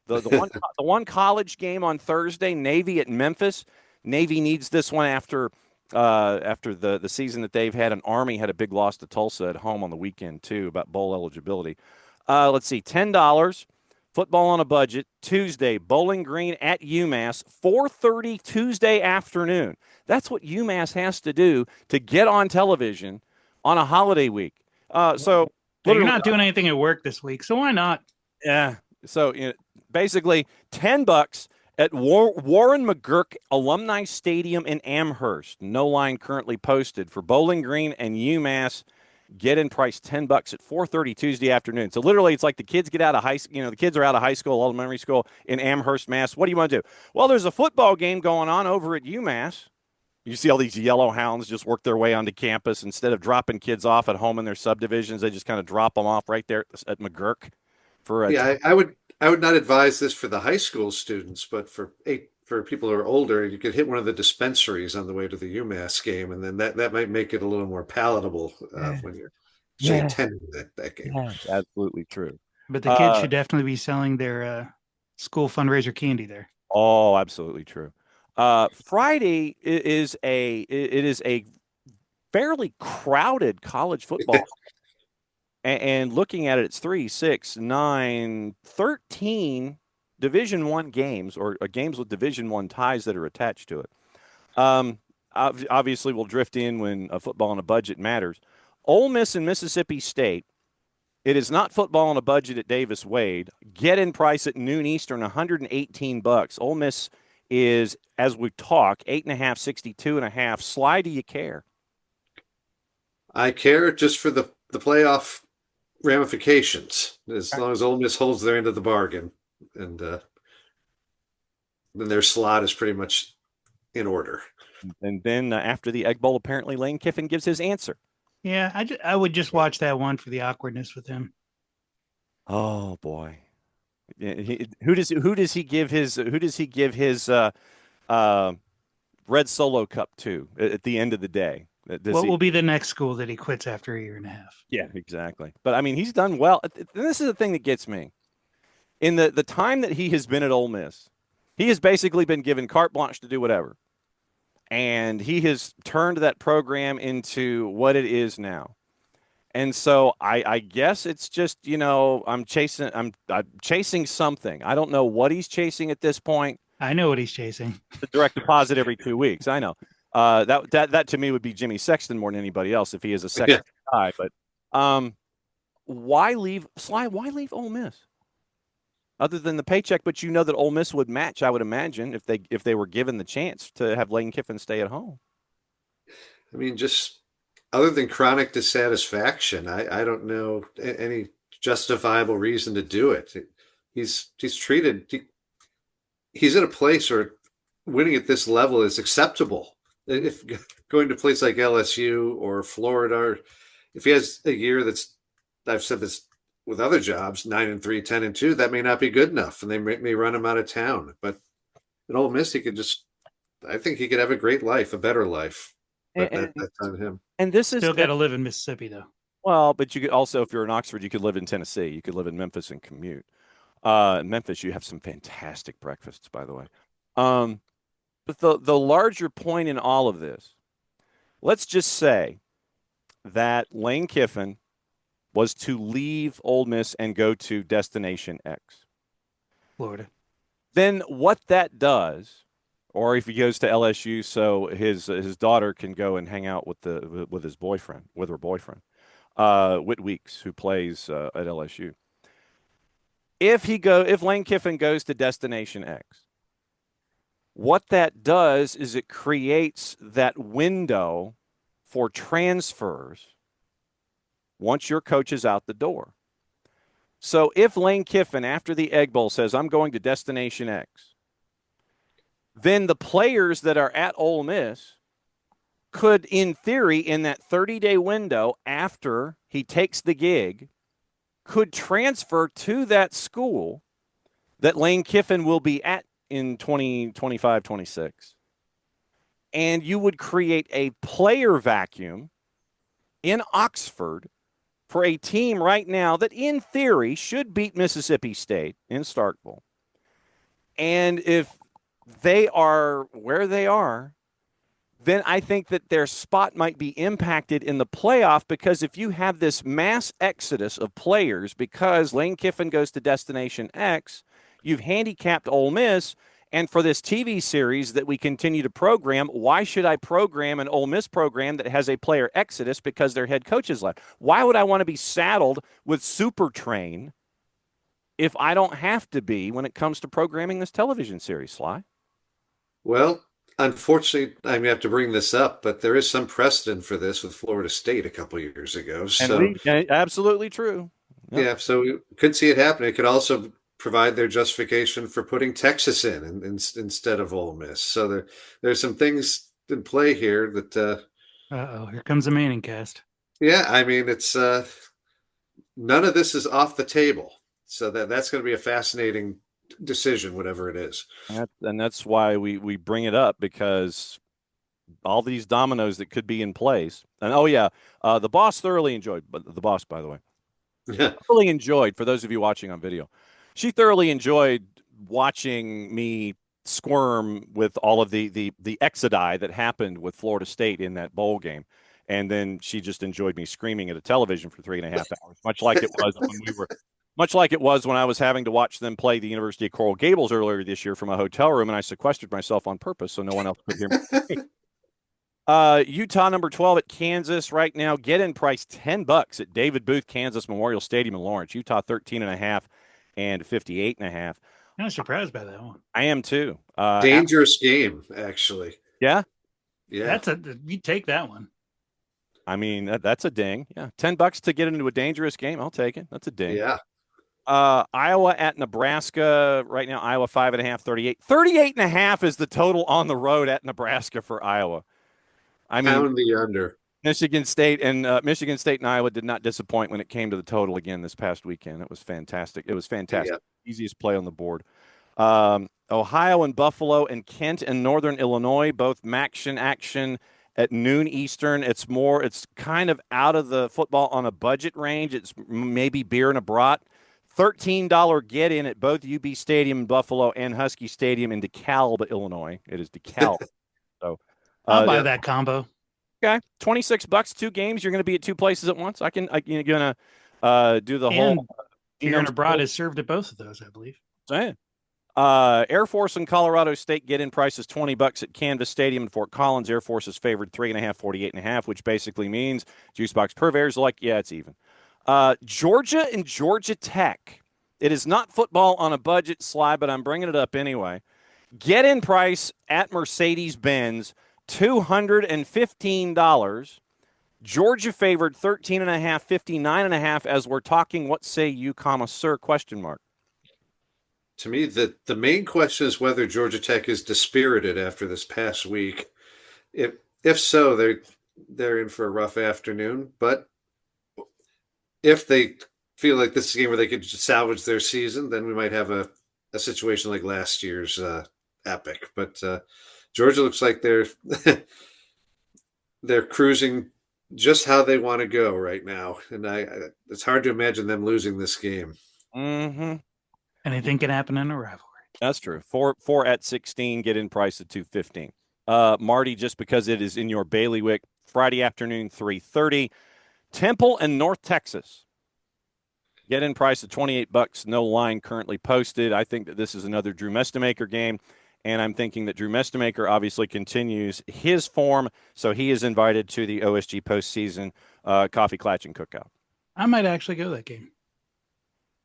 The one college game on Thursday, Navy at Memphis. Navy needs this one after the season that they've had. And Army had a big loss to Tulsa at home on the weekend too about bowl eligibility. Let's see, $10. Football on a budget, Tuesday, Bowling Green at UMass, 4:30 Tuesday afternoon. That's what UMass has to do to get on television on a holiday week. So you're not doing anything at work this week, so why not? Yeah. So basically, $10 at Warren McGurk Alumni Stadium in Amherst. No line currently posted for Bowling Green and UMass. Get in price $10 at 4:30 Tuesday afternoon. So literally, it's like the kids get out of the kids are out of high school, elementary school in Amherst, Mass. What do you want to do? Well, there's a football game going on over at UMass. You see all these yellow hounds just work their way onto campus. Instead of dropping kids off at home in their subdivisions, they just kind of drop them off right there at McGurk. I would not advise this for the high school students, but for people who are older, you could hit one of the dispensaries on the way to the UMass game, and then that might make it a little more palatable when you're attending that game. Yeah, absolutely true. But the kids should definitely be selling their school fundraiser candy there. Oh, absolutely true. Friday is a fairly crowded college football. And looking at it, it's 3, 6, 9, 13 Division I games or games with Division I ties that are attached to it. Obviously, we'll drift in when football on a budget matters. Ole Miss and Mississippi State. It is not football on a budget at Davis Wade. Get in price at noon Eastern, $118. Ole Miss is, as we talk, 8.5, 62.5. Sly, do you care? I care just for the playoff ramifications, as long as Ole Miss holds their end of the bargain, and then their slot is pretty much in order. And then after the Egg Bowl, apparently Lane Kiffin gives his answer. Yeah, I would just watch that one for the awkwardness with him. Oh boy, who does he give his Red Solo Cup to at the end of the day? What will be the next school that he quits after a year and a half? Yeah, exactly. But I mean, he's done well. And this is the thing that gets me. In the time that he has been at Ole Miss, he has basically been given carte blanche to do whatever. And he has turned that program into what it is now. And so I guess it's just, I'm chasing something. I don't know what he's chasing at this point. I know what he's chasing. The direct deposit every 2 weeks. I know. That to me would be Jimmy Sexton more than anybody else if he is a second guy. But why leave Ole Miss? Other than the paycheck, but you know that Ole Miss would match, I would imagine, if they were given the chance to have Lane Kiffin stay at home. I mean, just other than chronic dissatisfaction, I don't know any justifiable reason to do it. He's he's in a place where winning at this level is acceptable. If going to a place like LSU or Florida, or if he has a year I've said this with other jobs, 9-3, 10-2, that may not be good enough, and they may run him out of town. But at Ole Miss, I think he could have a great life, a better life. But that's on him. And this is still got to live in Mississippi, though. Well, but you could also, if you're in Oxford, you could live in Tennessee. You could live in Memphis and commute. In Memphis, you have some fantastic breakfasts, by the way. But the larger point in all of this, let's just say that Lane Kiffin was to leave Ole Miss and go to Destination X, Florida. Then what that does, or if he goes to LSU, so his daughter can go and hang out with her boyfriend, Whit Weeks, who plays at LSU. If Lane Kiffin goes to Destination X, what that does is it creates that window for transfers once your coach is out the door. So if Lane Kiffin, after the Egg Bowl, says, I'm going to Destination X, then the players that are at Ole Miss could, in theory, in that 30-day window after he takes the gig, could transfer to that school that Lane Kiffin will be at in 2025, 26. And you would create a player vacuum in Oxford for a team right now that, in theory, should beat Mississippi State in Starkville. And if they are where they are, then I think that their spot might be impacted in the playoff, because if you have this mass exodus of players because Lane Kiffin goes to Destination X, you've handicapped Ole Miss. And for this TV series that we continue to program, why should I program an Ole Miss program that has a player exodus because their head coach is left? Why would I want to be saddled with Super Train if I don't have to be when it comes to programming this television series, Sly? Well, unfortunately, I may have to bring this up, but there is some precedent for this with Florida State a couple of years ago. So, absolutely true. Yep. Yeah, so we could see it happen. It could also provide their justification for putting Texas in instead of Ole Miss. So there's some things in play here that. Here comes the Manning cast. Yeah, I mean, it's none of this is off the table. So that's going to be a fascinating decision, whatever it is. And that's why we bring it up, because all these dominoes that could be in place. And the boss thoroughly enjoyed, but the boss, by the way, thoroughly enjoyed, for those of you watching on video, she thoroughly enjoyed watching me squirm with all of the exodi that happened with Florida State in that bowl game. And then she just enjoyed me screaming at a television for 3.5 hours, much like it was when I was having to watch them play the University of Coral Gables earlier this year from a hotel room, and I sequestered myself on purpose so no one else could hear me. Utah number 12 at Kansas right now. Get-in price $10 at David Booth Kansas Memorial Stadium in Lawrence. Utah 13.5 and 58.5. I'm surprised by that one. I am too. Dangerous game, actually. Yeah. You take that one. I mean, that's a ding. Yeah, $10 to get into a dangerous game. I'll take it. That's a ding. Yeah. Iowa at Nebraska right now. Iowa 5.5, 38. 38.5 is the total on the road at Nebraska for Iowa. I mean, pound the under. Michigan State and Iowa did not disappoint when it came to the total again this past weekend. It was fantastic. Yeah. Easiest play on the board. Ohio and Buffalo and Kent and Northern Illinois, both action at noon Eastern. It's kind of out of the football on a budget range. It's maybe beer and a brat. $13 get-in at both UB Stadium in Buffalo and Husky Stadium in DeKalb, Illinois. It is DeKalb. So I'll buy that combo. Okay, $26, 2 games. You're going to be at 2 places at once. You're going to do the whole. Beer and a brat is served at both of those, I believe. Saying. Air Force and Colorado State get-in price is $20 at Canvas Stadium in Fort Collins. Air Force is favored 3.5, 48.5, which basically means juice box purveyors like, it's even. Georgia and Georgia Tech. It is not football on a budget, Sly, but I'm bringing it up anyway. Get in price at Mercedes-Benz, $215. Georgia favored 13.5, 59.5 as we're talking. What say you, comma, sir, question mark. To me, the main question is whether Georgia Tech is dispirited after this past week. If so, they're in for a rough afternoon. But if they feel like this is a game where they could just salvage their season, then we might have a situation like last year's Epic. But Georgia looks like they're they're cruising just how they want to go right now, and it's hard to imagine them losing this game. Mm-hmm. Anything can happen in a rivalry. That's true. Four at 16, get in price at $215. Marty, just because it is in your bailiwick, Friday afternoon, 3:30. Temple and North Texas. Get in price at $28. No line currently posted. I think that this is another Drew Mestemaker game, and I'm thinking that Drew Mestemaker obviously continues his form, so he is invited to the OSG postseason coffee klatch and cookout. I might actually go to that game.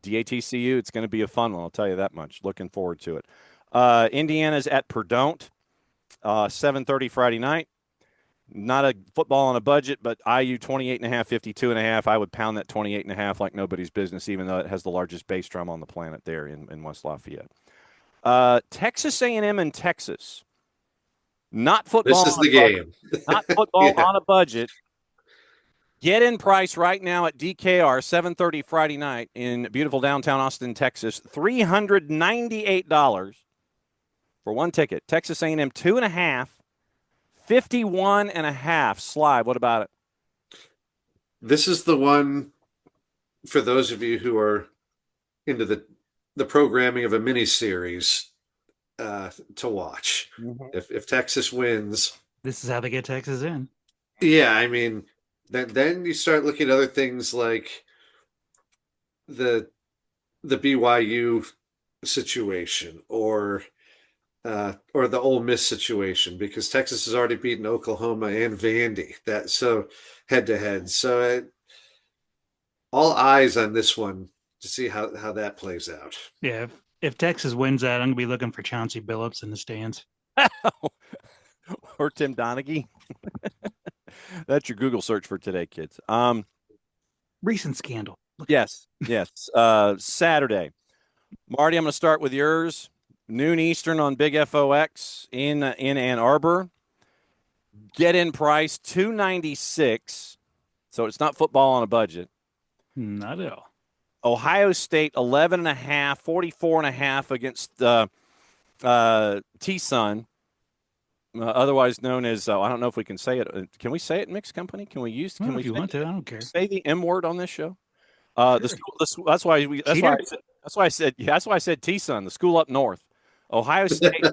DATCU, it's going to be a fun one, I'll tell you that much. Looking forward to it. Indiana's at Perdon't, 7:30 Friday night. Not a football on a budget, but IU 28.5, 52.5. I would pound that 28.5 like nobody's business, even though it has the largest bass drum on the planet there in West Lafayette. Texas A&M and Texas. Not football. This is the game. Not football Yeah. on a budget. Get in price right now at DKR, 7:30 Friday night in beautiful downtown Austin, Texas. $398 for one ticket. Texas A&M 2.5, 51.5. Sly, what about it? This is the one for those of you who are into the programming of a mini series to watch. Mm-hmm. If Texas wins, This is how they get Texas in. yeah, I mean, then you start looking at other things like the BYU situation or the Ole Miss situation, because Texas has already beaten Oklahoma and Vandy so head to head. So all eyes on this one to see how that plays out. Yeah, if Texas wins that, I'm gonna be looking for Chauncey Billups in the stands. Or Tim Donaghy. That's your Google search for today, kids. Recent scandal. Yes. Saturday. Marty, I'm going to start with yours. Noon Eastern on Big FOX in Ann Arbor. Get in price $296. So it's not football on a budget. Not at all. Ohio State 11.5, 44.5 against T-Sun, otherwise known as I don't know if we can say it. Can we say it, mixed company? Can we use? Well, Can we? if you want to, I don't care. Say the M word on this show. That's why I said T-Sun, the school up north. Ohio State.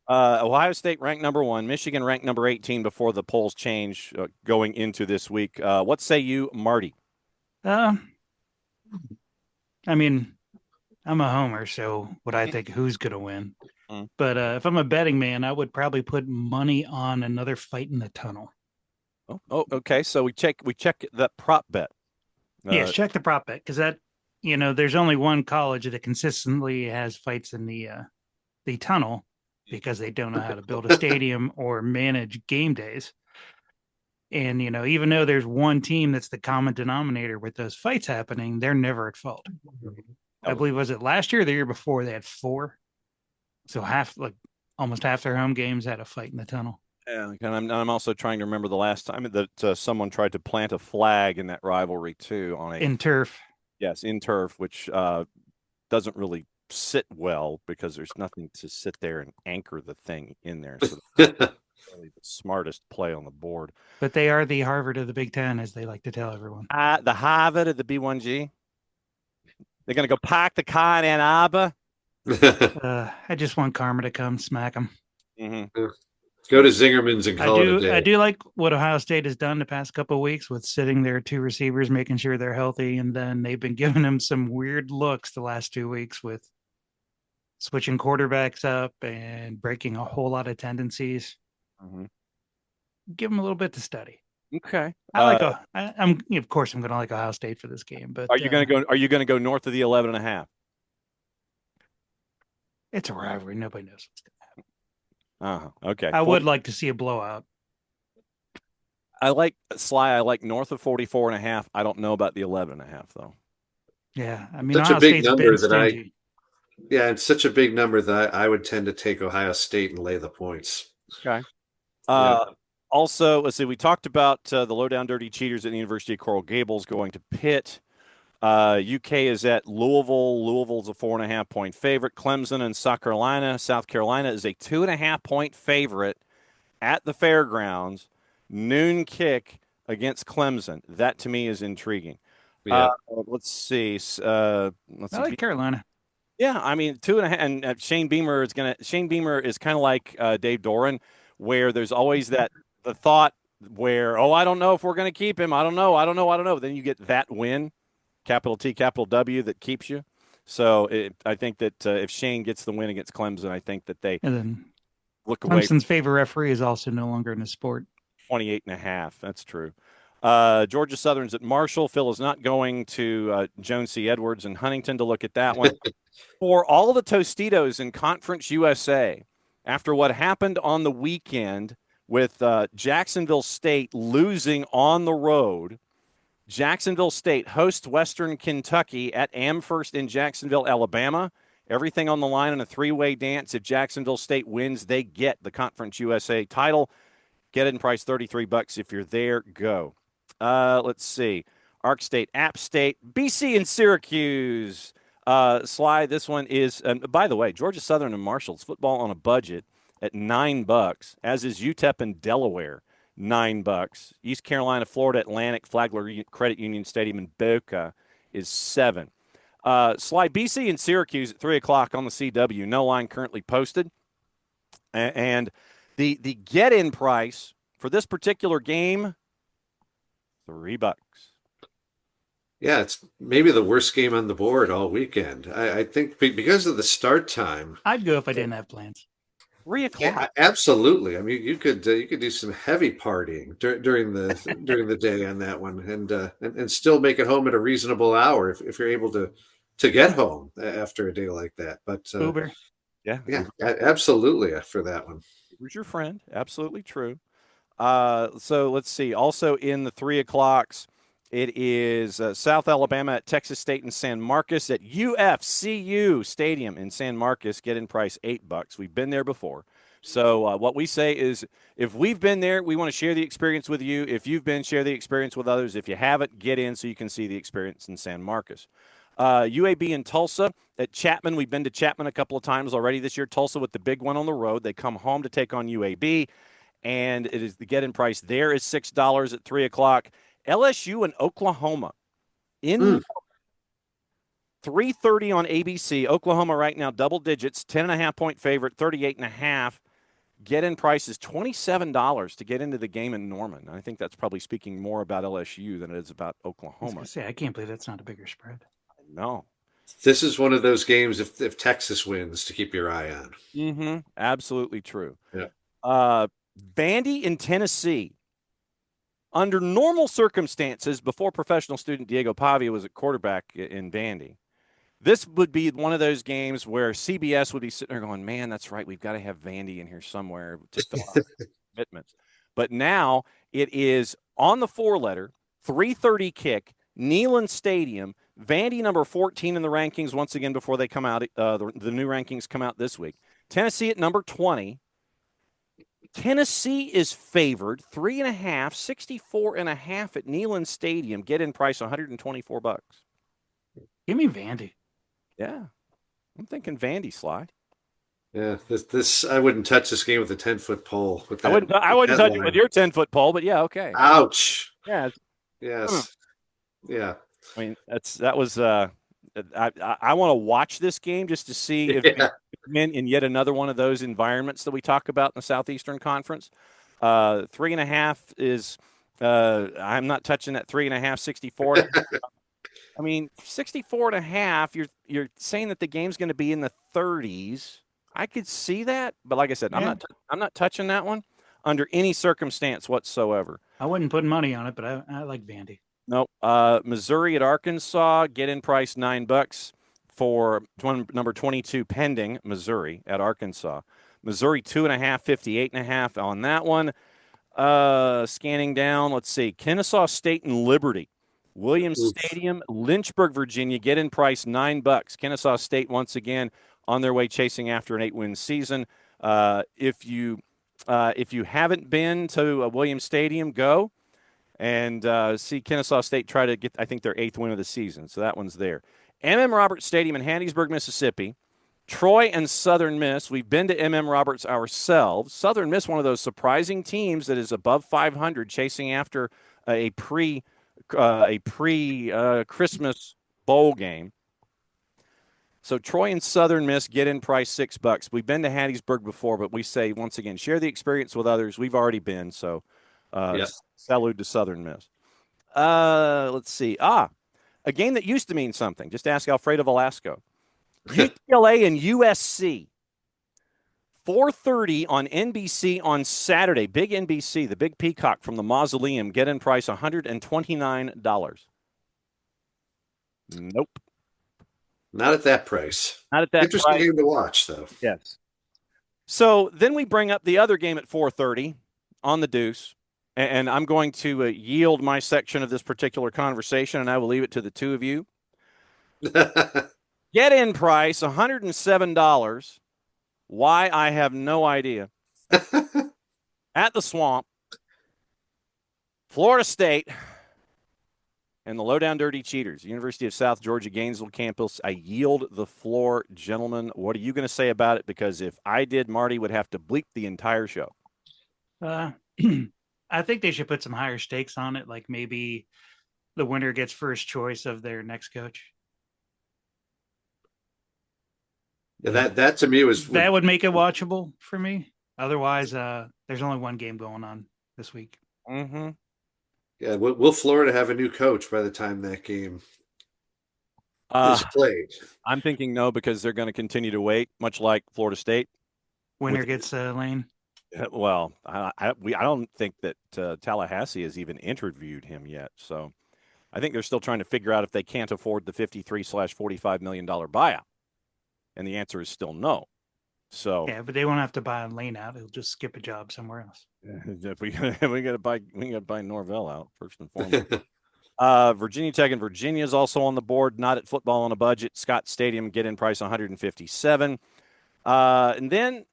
Ohio State ranked number 1, Michigan ranked number 18 before the polls change going into this week. What say you, Marty? I mean, I'm a homer, so what I think who's going to win. Mm. But if I'm a betting man, I would probably put money on another fight in the tunnel. Oh, okay. So we check that prop bet. Yes, check the prop bet, because there's only one college that consistently has fights in the tunnel because they don't know how to build a stadium or manage game days. And, even though there's one team that's the common denominator with those fights happening, they're never at fault. I believe, was it last year or the year before, they had 4? So almost half their home games had a fight in the tunnel. Yeah, and I'm also trying to remember the last time that someone tried to plant a flag in that rivalry too in turf. Yes, in turf, which doesn't really sit well because there's nothing to sit there and anchor the thing in there. So really the smartest play on the board. But they are the Harvard of the Big Ten, as they like to tell everyone. The Harvard of the B1G. They're going to go park the car in Ann Arbor. I just want karma to come smack them. Mm-hmm. Go to Zingerman's and call it a day. I do like what Ohio State has done the past couple of weeks with sitting their 2 receivers, making sure they're healthy, and then they've been giving them some weird looks the last 2 weeks with switching quarterbacks up and breaking a whole lot of tendencies. Mm-hmm. Give them a little bit to study. Okay. I'm of course I'm going to like Ohio State for this game, but Are you going to go? Are you going to go north of the 11.5? it's a rivalry. Nobody knows what's going to happen. Okay. I would like to see a blowout. I like Sly. I like north of 44.5. I don't know about the 11.5 though. Yeah, I mean, Such a Ohio big State's number been that stingy. Yeah, it's such a big number that I would tend to take Ohio State and lay the points. Okay. Yeah. Also, let's see. We talked about the low-down dirty cheaters at the University of Coral Gables going to Pitt. UK is at Louisville. Louisville's a 4.5-point favorite. Clemson and South Carolina. South Carolina is a 2.5-point favorite at the fairgrounds. Noon kick against Clemson. That to me is intriguing. Yeah. Let's see. I like Carolina. Yeah, I mean 2.5, and Shane Beamer is kind of like Dave Doran, where there's always the thought where, oh, I don't know if we're going to keep him. I don't know. Then you get that win, capital T, capital W, that keeps you. So I think that if Shane gets the win against Clemson, I think that they And then look away. Clemson's favorite referee is also no longer in the sport. 28.5. That's true. Georgia Southern's at Marshall. Phil is not going to Jones C. Edwards and Huntington to look at that one. For all the Tostitos in Conference USA, after what happened on the weekend with Jacksonville State losing on the road, Jacksonville State hosts Western Kentucky at Amherst in Jacksonville, Alabama. Everything on the line in a three-way dance. If Jacksonville State wins, they get the Conference USA title. Get it in price $33 if you're there. Go. Let's see. Ark State, App State, BC, and Syracuse. Sly, this one is, by the way, Georgia Southern and Marshall's football on a budget at $9, as is UTEP and Delaware, $9. East Carolina, Florida Atlantic, Flagler Credit Union Stadium in Boca is $7. Sly, BC and Syracuse at 3 o'clock on the CW. No line currently posted. And the get-in price for this particular game, $3. Yeah, it's maybe the worst game on the board all weekend. I think because of the start time. I'd go if I didn't have plans. 3 o'clock. Yeah, absolutely. I mean, you could do some heavy partying during the day on that one, and still make it home at a reasonable hour if you're able to get home after a day like that. But Uber. yeah, absolutely for that one. Who's your friend? Absolutely true. So let's see. Also in the 3 o'clocks, it is South Alabama at Texas State and San Marcos at UFCU Stadium in San Marcos. Get in price $8. We've been there before. So what we say is, if we've been there, we want to share the experience with you. If you've been, share the experience with others. If you haven't, get in so you can see the experience in San Marcos. UAB in Tulsa at Chapman. We've been to Chapman a couple of times already this year. Tulsa with the big one on the road. They come home to take on UAB, and it is the get-in price there is $6 at 3 o'clock. LSU and Oklahoma in 3:30 on ABC. Oklahoma right now double digits, 10.5-point favorite, 38.5. Get-in price is $27 to get into the game in Norman. I think that's probably speaking more about LSU than it is about Oklahoma. I can't believe that's not a bigger spread. No. This is one of those games if Texas wins to keep your eye on. Mm-hmm. Absolutely true. Yeah. Vandy in Tennessee. Under normal circumstances, before professional student Diego Pavia was at quarterback in Vandy, this would be one of those games where CBS would be sitting there going, man, that's right, we've got to have Vandy in here somewhere to fill out commitments. But now it is on the four-letter, 3:30 kick, Neyland Stadium, Vandy number 14 in the rankings once again before they come out. The new rankings come out this week. Tennessee at number 20. Tennessee is favored 3.5, 64.5 at Neyland Stadium. Get in price $124. Give me Vandy. Yeah, I'm thinking Vandy, Slide. Yeah, this I wouldn't touch this game with a 10-foot pole. With that, I wouldn't touch it with your 10-foot pole, but yeah, okay. Ouch. Yeah. Yes. Yeah. I mean, that was. I want to watch this game just to see if in yet another one of those environments that we talk about in the Southeastern Conference. 3.5 is. I'm not touching that 3.5, 64. I mean, 64.5. You're saying that the game's going to be in the 30s. I could see that, but like I said, I'm not touching that one. under any circumstance whatsoever. I wasn't putting money on it, but I like Vandy. Nope. Missouri at Arkansas, get in price $9 for number 22 pending Missouri at Arkansas. Missouri 2.5, 58.5 on that one. Scanning down, let's see. Kennesaw State and Liberty. Williams Stadium, Lynchburg, Virginia, get in price $9. Kennesaw State once again on their way chasing after an 8-win season. If you haven't been to Williams Stadium, go and see Kennesaw State try to get, I think, their 8th win of the season. So that one's there. M.M. Roberts Stadium in Hattiesburg, Mississippi. Troy and Southern Miss. We've been to M.M. Roberts ourselves. Southern Miss, one of those surprising teams that is above 500, chasing after a pre-Christmas bowl game. So Troy and Southern Miss get in price $6. We've been to Hattiesburg before, but we say once again, share the experience with others. We've already been, so salute to Southern Miss. Let's see. A game that used to mean something. Just ask Alfredo Velasco. UCLA and USC. 4:30 on NBC on Saturday. Big NBC, the big peacock from the Mausoleum. Get in price $129. Nope. Not at that price. Not at that Interesting price. game to watch, though. Yes. So then we bring up the other game at 4:30 on the Deuce. And I'm going to yield my section of this particular conversation, and I will leave it to the two of you. Get in price $107. Why? I have no idea. At the Swamp, Florida State, and the Lowdown Dirty Cheaters, University of South Georgia, Gainesville campus. I yield the floor, gentlemen. What are you going to say about it? Because if I did, Marty would have to bleep the entire show. I think they should put some higher stakes on it, like maybe the winner gets first choice of their next coach. Yeah, that to me that would make it watchable for me. Otherwise, there's only one game going on this week. Mm-hmm. Yeah, will Florida have a new coach by the time that game is played? I'm thinking no, because they're going to continue to wait, much like Florida State. Winner gets Lane. Well, I don't think that Tallahassee has even interviewed him yet. So I think they're still trying to figure out if they can't afford the $53/$45 million buyout. And the answer is still no. So yeah, but they won't have to buy Lane out. He'll just skip a job somewhere else. we got to buy Norvell out first and foremost. Virginia Tech and Virginia is also on the board. Not at football on a budget. Scott Stadium get in price $157. And then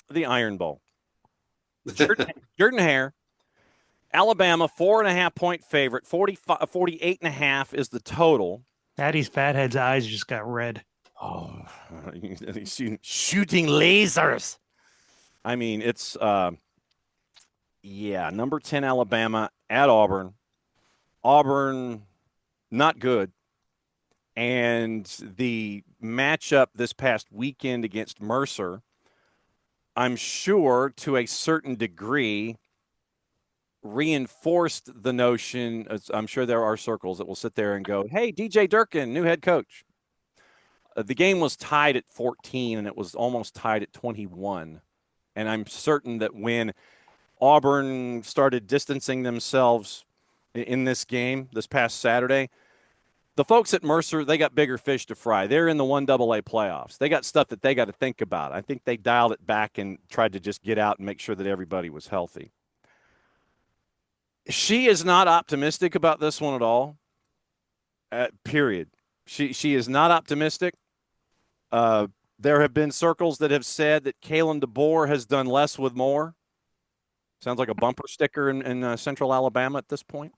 the Iron Bowl. Jordan Hare, Alabama, 4.5-point favorite. 48.5 is the total. Patty's Fathead's eyes just got red. Oh, he's shooting lasers. I mean, it's number 10 Alabama at Auburn. Auburn, not good. And the matchup this past weekend against Mercer, I'm sure to a certain degree, reinforced the notion. I'm sure there are circles that will sit there and go, hey, DJ Durkin, new head coach. The game was tied at 14, and it was almost tied at 21. And I'm certain that when Auburn started distancing themselves in this game this past Saturday, the folks at Mercer, they got bigger fish to fry. They're in the 1AA playoffs. They got stuff that they got to think about. I think they dialed it back and tried to just get out and make sure that everybody was healthy. She is not optimistic about this one at all. Period. She is not optimistic. There have been circles that have said that Kalen DeBoer has done less with more. Sounds like a bumper sticker in Central Alabama at this point.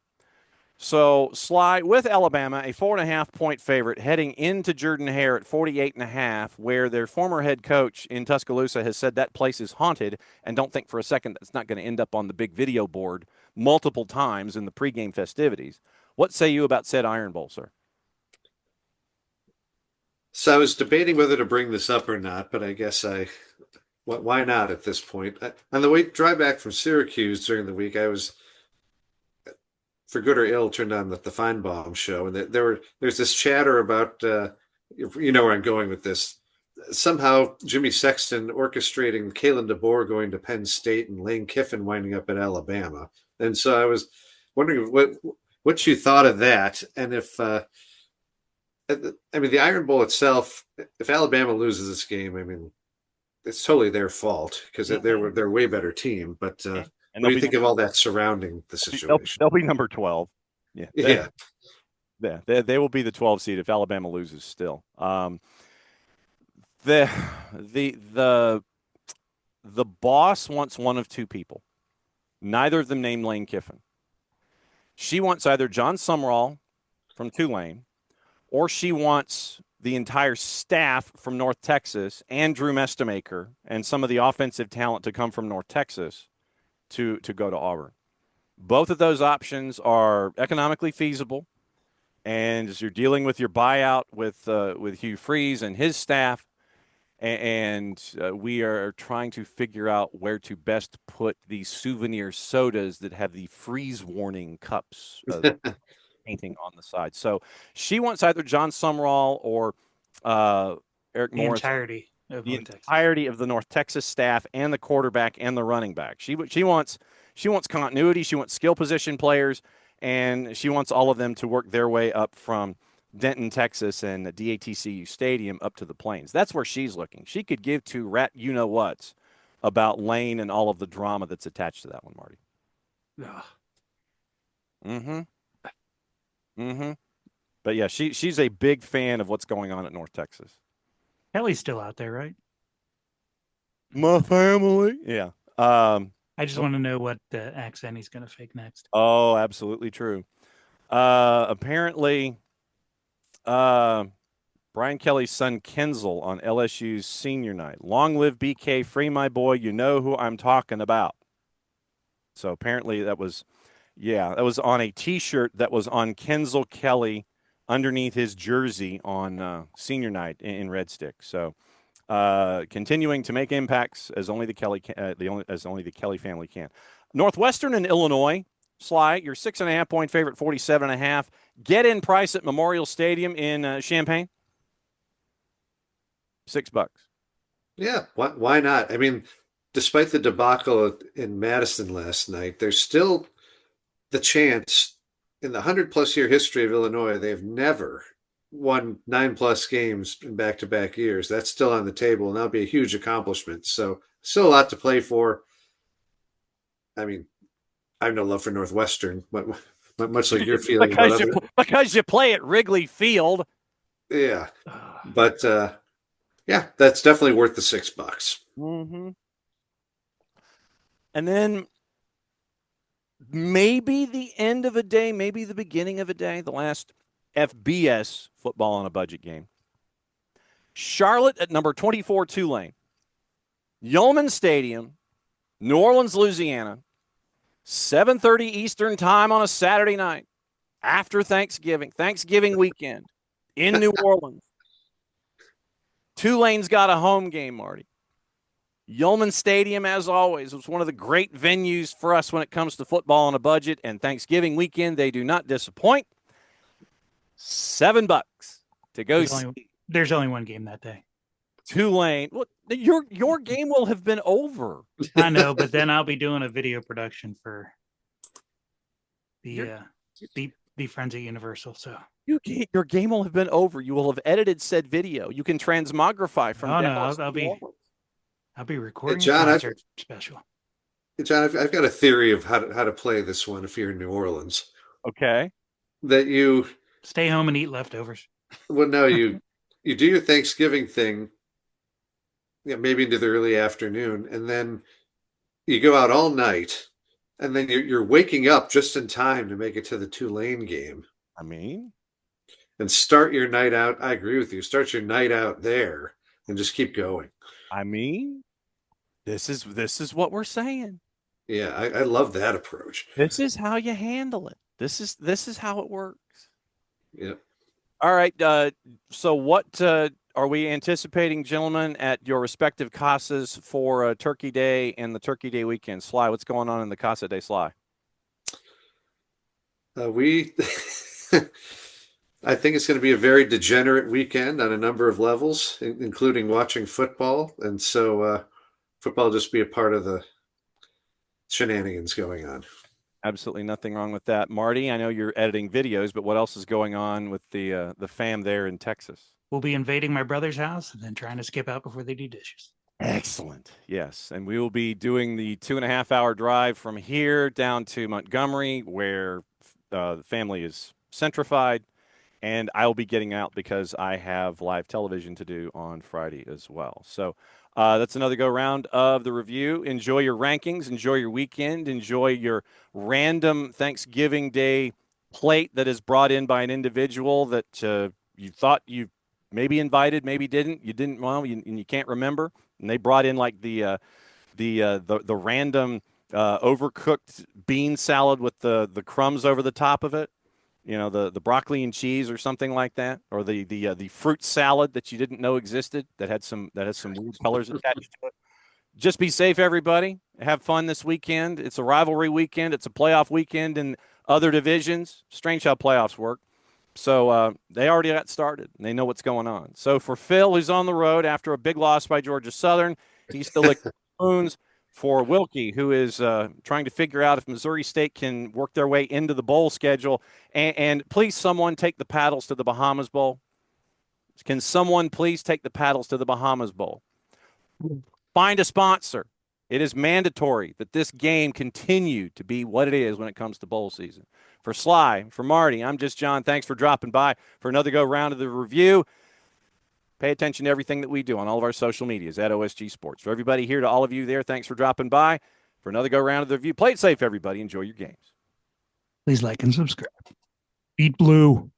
So Sly with Alabama, a 4.5-point favorite, heading into Jordan-Hare at 48.5, where their former head coach in Tuscaloosa has said that place is haunted, and don't think for a second that's not going to end up on the big video board multiple times in the pregame festivities. What say you about said Iron Bowl, sir? So I was debating whether to bring this up or not, but I guess why not at this point? On the drive back from Syracuse during the week, I was, for good or ill, turned on the Feinbaum show, and there's this chatter about, you know where I'm going with this, somehow Jimmy Sexton orchestrating Kalen DeBoer going to Penn State and Lane Kiffin winding up at Alabama. And so I was wondering what you thought of that, and if I mean the Iron Bowl itself. If Alabama loses this game, I mean it's totally their fault because they're a way better team. But And what do you think of all that surrounding the situation? They'll be number 12. Yeah. Yeah. They will be the 12 seed if Alabama loses still. The boss wants one of two people. Neither of them named Lane Kiffin. She wants either John Sumrall from Tulane, or she wants the entire staff from North Texas and Drew Mestemaker and some of the offensive talent to come from North Texas to go to Auburn. Both of those options are economically feasible. And as you're dealing with your buyout with Hugh Freeze and his staff, and we are trying to figure out where to best put these souvenir sodas that have the freeze warning cups painting on the side. So she wants either John Sumrall or Eric Morris. The entirety of the North Texas staff and the quarterback and the running back. She wants continuity. She wants skill position players. And she wants all of them to work their way up from Denton, Texas, and DATCU Stadium up to the Plains. That's where she's looking. She could give two rat-you-know-whats about Lane and all of the drama that's attached to that one, Marty. But, yeah, she's a big fan of what's going on at North Texas. Kelly's still out there, right? My family. Yeah. I just want to know what accent he's going to fake next. Oh, absolutely true. Apparently, Brian Kelly's son Kenzel on LSU's senior night. Long live BK, free my boy. You know who I'm talking about. So apparently that was on a T-shirt that was on Kenzel Kelly underneath his jersey on senior night in Red Stick. So. Continuing to make impacts as only the Kelly family can. Northwestern and Illinois, Sly, your 6.5-point favorite, 47.5. Get in price at Memorial Stadium in Champaign. $6. Yeah, why not? I mean, despite the debacle in Madison last night, there's still the chance in the 100-plus year history of Illinois, they've never won 9+ games in back-to-back years. That's still on the table, and that'll be a huge accomplishment. So still a lot to play for. I mean, I have no love for Northwestern, but much like your feeling. because you play at Wrigley Field. Yeah. But, yeah, that's definitely worth the $6. Mm-hmm. And then maybe the end of a day, maybe the beginning of a day, the last FBS football on a budget game. Charlotte at number 24, Tulane. Yeoman Stadium, New Orleans, Louisiana. 7:30 Eastern time on a Saturday night after Thanksgiving weekend in New Orleans. Tulane's got a home game, Marty. Yeoman Stadium, as always, was one of the great venues for us when it comes to football on a budget, and Thanksgiving weekend, they do not disappoint. $7 to go. There's only one game that day. Tulane. Well, your game will have been over. I know, but then I'll be doing a video production for the Friends at Universal. So your game will have been over. You will have edited said video. You can transmogrify from. I'll be recording. John, special. John, I've got a theory of how to play this one if you're in New Orleans. Okay. That you stay home and eat leftovers. Well, no, you do your Thanksgiving thing, maybe into the early afternoon, and then you go out all night, and then you're waking up just in time to make it to the Tulane game. I mean, and start your night out. I agree with you. Start your night out there and just keep going. I mean, this is what we're saying. Yeah, I love that approach. This is how you handle it. This is how it works. Yeah. All right. So what are we anticipating, gentlemen, at your respective casas for Turkey Day and the Turkey Day weekend? Sly, what's going on in the Casa Day, Sly? We I think it's going to be a very degenerate weekend on a number of levels, including watching football. And so football will just be a part of the shenanigans going on. Absolutely nothing wrong with that. Marty, I know you're editing videos, but what else is going on with the fam there in Texas? We'll be invading my brother's house and then trying to skip out before they do dishes. Excellent. Yes. And we will be doing the 2.5-hour drive from here down to Montgomery, where the family is centrified. And I will be getting out because I have live television to do on Friday as well. So that's another go round of the review. Enjoy your rankings. Enjoy your weekend. Enjoy your random Thanksgiving Day plate that is brought in by an individual that you thought you maybe invited, maybe didn't. You didn't, well, and you can't remember. And they brought in like the random overcooked bean salad with the crumbs over the top of it. You know, the broccoli and cheese or something like that, or the fruit salad that you didn't know existed that has some weird colors attached to it. Just be safe, everybody. Have fun this weekend. It's a rivalry weekend. It's a playoff weekend in other divisions. Strange how playoffs work. So they already got started, and they know what's going on. So for Phil, who's on the road after a big loss by Georgia Southern, he's still licking spoons. For Wilkie, who is trying to figure out if Missouri State can work their way into the bowl schedule. And please, someone take the paddles to the Bahamas Bowl. Can someone please take the paddles to the Bahamas Bowl? Find a sponsor. It is mandatory that this game continue to be what it is when it comes to bowl season. For Sly, for Marty, I'm just John. Thanks for dropping by for another go round of the review. Pay attention to everything that we do on all of our social medias at OSG Sports. For everybody here, to all of you there, thanks for dropping by for another go round of the review. Play it safe, everybody. Enjoy your games. Please like and subscribe. Beat Blue.